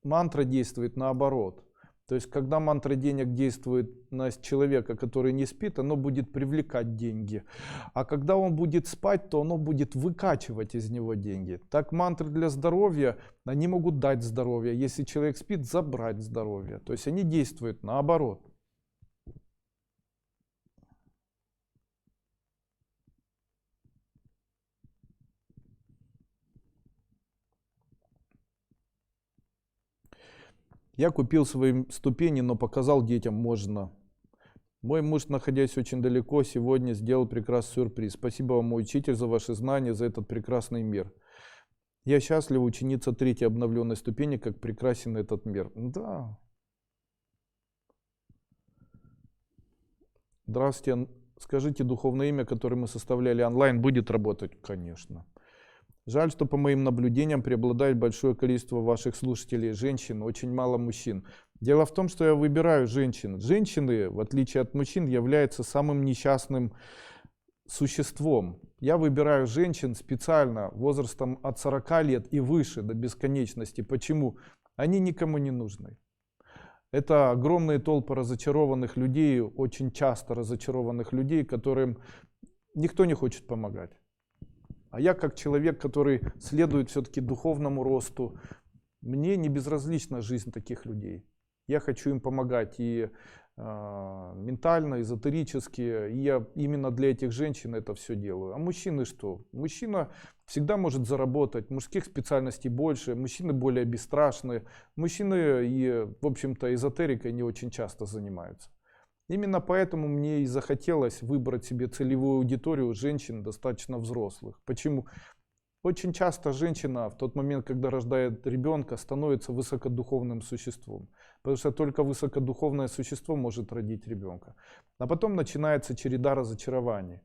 S1: мантра действует наоборот. То есть, когда мантра денег действует на человека, который не спит, оно будет привлекать деньги. А когда он будет спать, то оно будет выкачивать из него деньги. Так мантры для здоровья, они могут дать здоровье. Если человек спит, забрать здоровье. То есть, они действуют наоборот. Я купил свои ступени, но показал детям можно. Мой муж, находясь очень далеко, сегодня сделал прекрасный сюрприз. Спасибо вам, мой учитель, за ваши знания, за этот прекрасный мир. Я счастлива, ученица 3-й обновленной ступени, как прекрасен этот мир. Да. Здравствуйте. Скажите, духовное имя, которое мы составляли онлайн, будет работать? Конечно. Жаль, что по моим наблюдениям преобладает большое количество ваших слушателей женщин, очень мало мужчин. Дело в том, что я выбираю женщин. Женщины, в отличие от мужчин, являются самым несчастным существом. Я выбираю женщин специально возрастом от 40 лет и выше до бесконечности. Почему? Они никому не нужны. Это огромные толпы разочарованных людей, очень часто разочарованных людей, которым никто не хочет помогать. А я как человек, который следует все-таки духовному росту, мне не безразлична жизнь таких людей. Я хочу им помогать и ментально, эзотерически. И я именно для этих женщин это все делаю. А мужчины что? Мужчина всегда может заработать. Мужских специальностей больше. Мужчины более бесстрашны. Мужчины и, в общем-то, эзотерикой не очень часто занимаются. Именно поэтому мне и захотелось выбрать себе целевую аудиторию женщин достаточно взрослых. Почему? Очень часто женщина в тот момент, когда рождает ребенка, становится высокодуховным существом. Потому что только высокодуховное существо может родить ребенка. А потом начинается череда разочарований.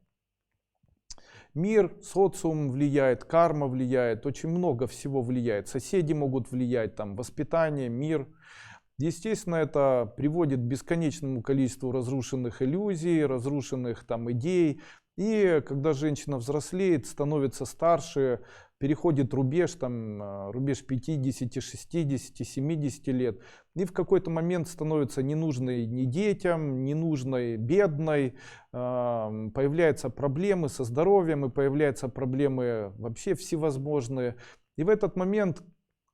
S1: Мир, социум влияет, карма влияет, очень много всего влияет. Соседи могут влиять, там, воспитание, мир. Естественно, это приводит к бесконечному количеству разрушенных иллюзий, разрушенных там идей. И когда женщина взрослеет, становится старше, переходит рубеж, рубеж 50, 60, 70 лет. И в какой-то момент становится ненужной ни детям, ненужной бедной. Появляются проблемы со здоровьем, и появляются проблемы вообще всевозможные. И в этот момент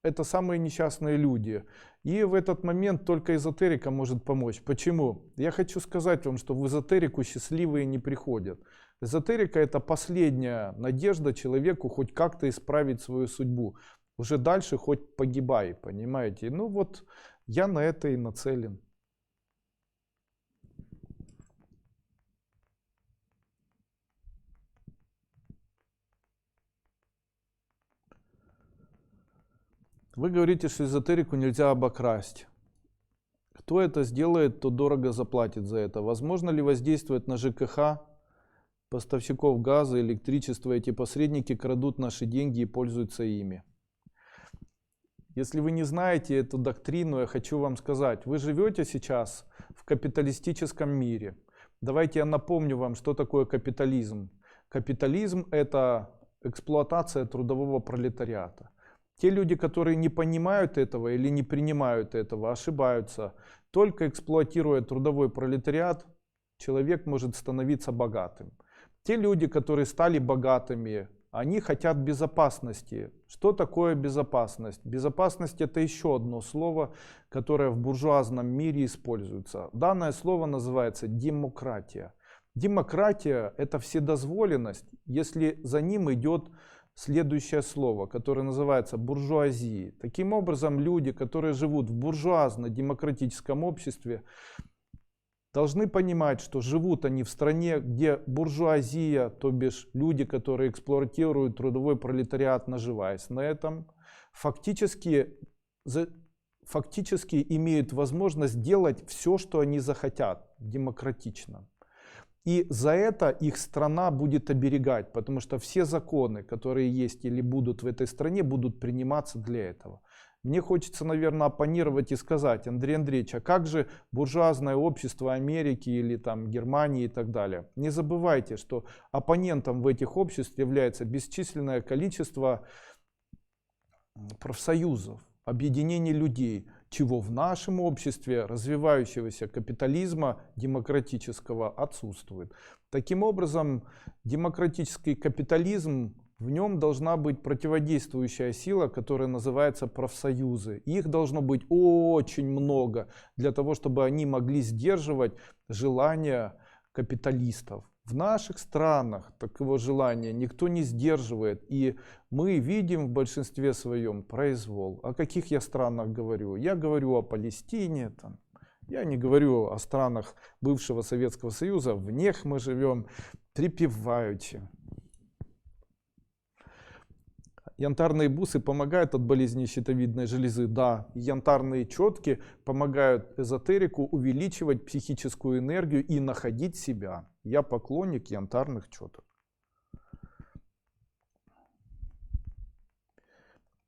S1: это самые несчастные люди. И в этот момент только эзотерика может помочь. Почему? Я хочу сказать вам, что в эзотерику счастливые не приходят. Эзотерика — это последняя надежда человеку хоть как-то исправить свою судьбу. Уже дальше хоть погибай, понимаете? Ну вот я на это и нацелен. Вы говорите, что эзотерику нельзя обокрасть. Кто это сделает, то дорого заплатит за это. Возможно ли воздействовать на ЖКХ поставщиков газа, электричества. Эти посредники крадут наши деньги и пользуются ими. Если вы не знаете эту доктрину, я хочу вам сказать, вы живете сейчас в капиталистическом мире. Давайте я напомню вам, что такое капитализм. Капитализм – это эксплуатация трудового пролетариата. Те люди, которые не понимают этого или не принимают этого, ошибаются. Только эксплуатируя трудовой пролетариат, человек может становиться богатым. Те люди, которые стали богатыми, они хотят безопасности. Что такое безопасность? Безопасность – это еще одно слово, которое в буржуазном мире используется. Данное слово называется демократия. Демократия – это вседозволенность, если за ним идет следующее слово, которое называется буржуазией. Таким образом, люди, которые живут в буржуазно-демократическом обществе, должны понимать, что живут они в стране, где буржуазия, то бишь люди, которые эксплуатируют трудовой пролетариат, наживаясь на этом, фактически имеют возможность делать все, что они захотят, демократично. И за это их страна будет оберегать, потому что все законы, которые есть или будут в этой стране, будут приниматься для этого. Мне хочется, наверное, оппонировать и сказать: Андрей Андреевич, а как же буржуазное общество Америки или там Германии и так далее? Не забывайте, что оппонентом в этих обществах является бесчисленное количество профсоюзов, объединений людей, чего в нашем обществе развивающегося капитализма демократического отсутствует. Таким образом, демократический капитализм, в нем должна быть противодействующая сила, которая называется профсоюзы. Их должно быть очень много для того, чтобы они могли сдерживать желания капиталистов. В наших странах такого желания никто не сдерживает, и мы видим в большинстве своем произвол. О каких я странах говорю? Я говорю о Палестине, я не говорю о странах бывшего Советского Союза, в них мы живем припеваючи. Янтарные бусы помогают от болезни щитовидной железы, да. Янтарные четки помогают эзотерику увеличивать психическую энергию и находить себя. Я поклонник янтарных четок.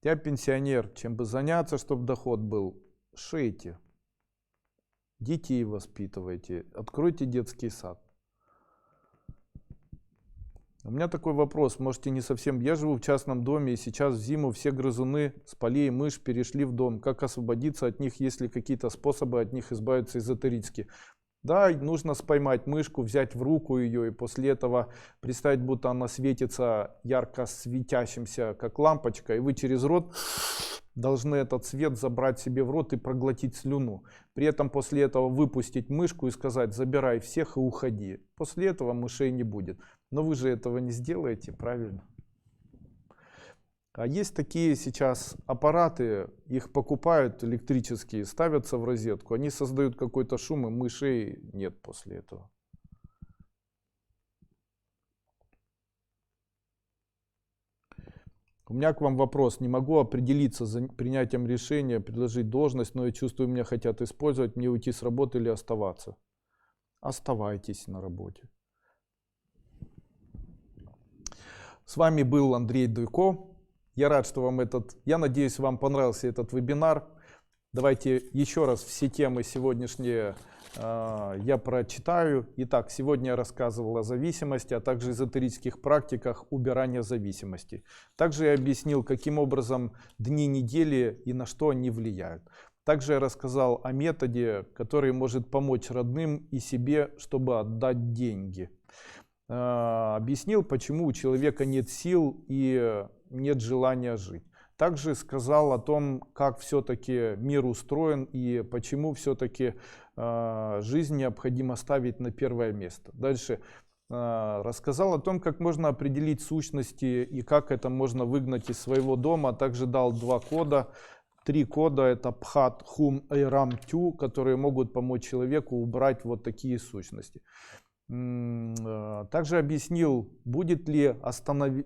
S1: Я пенсионер, чем бы заняться, чтобы доход был? Шейте. Детей воспитывайте, откройте детский сад. У меня такой вопрос, можете не совсем. Я живу в частном доме, и сейчас в зиму все грызуны с полей мышь перешли в дом. Как освободиться от них, есть ли какие-то способы от них избавиться эзотерически? Да, нужно споймать мышку, взять в руку ее и после этого представить, будто она светится ярко светящимся, как лампочка, и вы через рот должны этот свет забрать себе в рот и проглотить слюну. При этом после этого выпустить мышку и сказать: забирай всех и уходи. После этого мышей не будет. Но вы же этого не сделаете, правильно? А есть такие сейчас аппараты, их покупают электрические, ставятся в розетку, они создают какой-то шум, и мышей нет после этого. У меня к вам вопрос. Не могу определиться за принятием решения, предложить должность, но я чувствую, меня хотят использовать, мне уйти с работы или оставаться. Оставайтесь на работе. С вами был Андрей Дуйко. Я рад, что я надеюсь, вам понравился этот вебинар. Давайте еще раз все темы сегодняшние я прочитаю. Итак, сегодня я рассказывал о зависимости, а также эзотерических практиках убирания зависимости. Также я объяснил, каким образом дни недели и на что они влияют. Также я рассказал о методе, который может помочь родным и себе, чтобы отдать деньги. Объяснил, почему у человека нет сил и нет желания жить. Также сказал о том, как все-таки мир устроен и почему все-таки жизнь необходимо ставить на первое место. Дальше рассказал о том, как можно определить сущности и как это можно выгнать из своего дома. Также дал 2 кода. 3 кода — это Пхат, Хум и Рам Тю, которые могут помочь человеку убрать вот такие сущности. Также объяснил,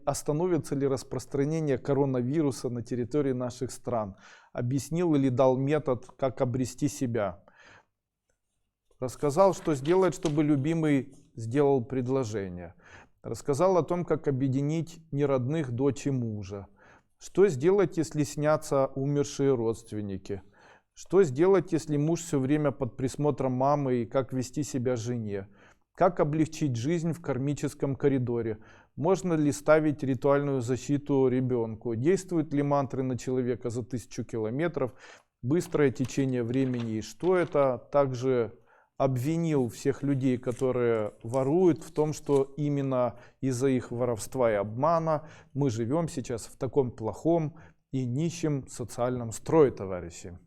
S1: остановится ли распространение коронавируса на территории наших стран. Объяснил или дал метод, как обрести себя. Рассказал, что сделать, чтобы любимый сделал предложение. Рассказал о том, как объединить неродных дочь и мужа. Что сделать, если снятся умершие родственники? Что сделать, если муж все время под присмотром мамы, и как вести себя жене? Как облегчить жизнь в кармическом коридоре? Можно ли ставить ритуальную защиту ребенку? Действуют ли мантры на человека за 1000 километров? Быстрое течение времени и что это? Также обвинил всех людей, которые воруют, в том, что именно из-за их воровства и обмана мы живем сейчас в таком плохом и нищем социальном строе, товарищи.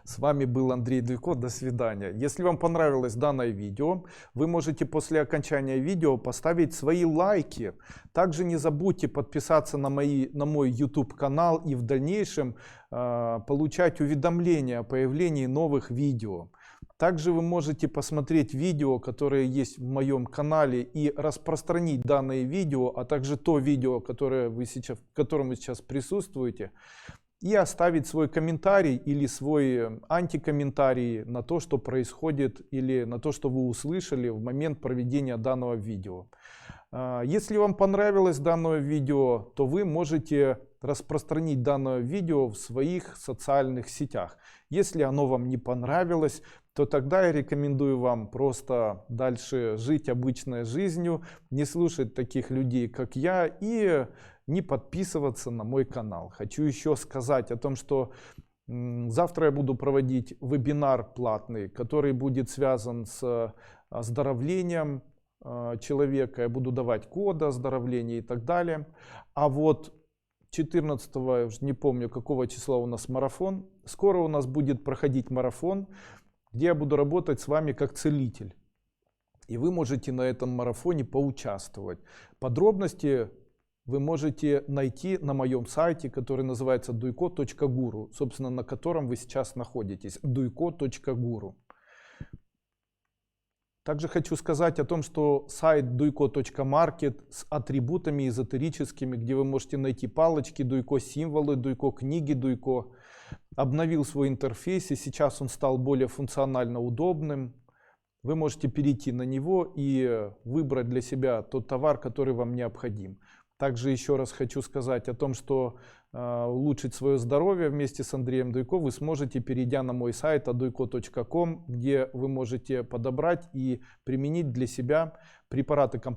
S1: С вами был Андрей Дуйко. До свидания. Если вам понравилось данное видео, вы можете после окончания видео поставить свои лайки. Также не забудьте подписаться на мой YouTube канал и в дальнейшем получать уведомления о появлении новых видео. Также вы можете посмотреть видео, которые есть в моем канале, и распространить данное видео, а также то видео, в котором вы сейчас присутствуете, и оставить свой комментарий или свой антикомментарий на то, что происходит, или на то, что вы услышали в момент проведения данного видео. Если вам понравилось данное видео, то вы можете распространить данное видео в своих социальных сетях. Если оно вам не понравилось, то тогда я рекомендую вам просто дальше жить обычной жизнью, не слушать таких людей, как я, и не подписываться на мой канал. Хочу еще сказать о том, что завтра я буду проводить вебинар платный, который будет связан с оздоровлением человека. Я буду давать коды оздоровления и так далее. А вот 14-го, я уже не помню, какого числа у нас марафон. Скоро у нас будет проходить марафон, где я буду работать с вами как целитель. И вы можете на этом марафоне поучаствовать. Подробности вы можете найти на моем сайте, который называется duiko.guru, собственно, на котором вы сейчас находитесь. duiko.guru. Также хочу сказать о том, что сайт duiko.market с атрибутами эзотерическими, где вы можете найти палочки Дуйко, символы Дуйко, книги Дуйко, обновил свой интерфейс, и сейчас он стал более функционально удобным. Вы можете перейти на него и выбрать для себя тот товар, который вам необходим. Также еще раз хочу сказать о том, что улучшить свое здоровье вместе с Андреем Дуйко вы сможете, перейдя на мой сайт aduiko.com, где вы можете подобрать и применить для себя препараты компании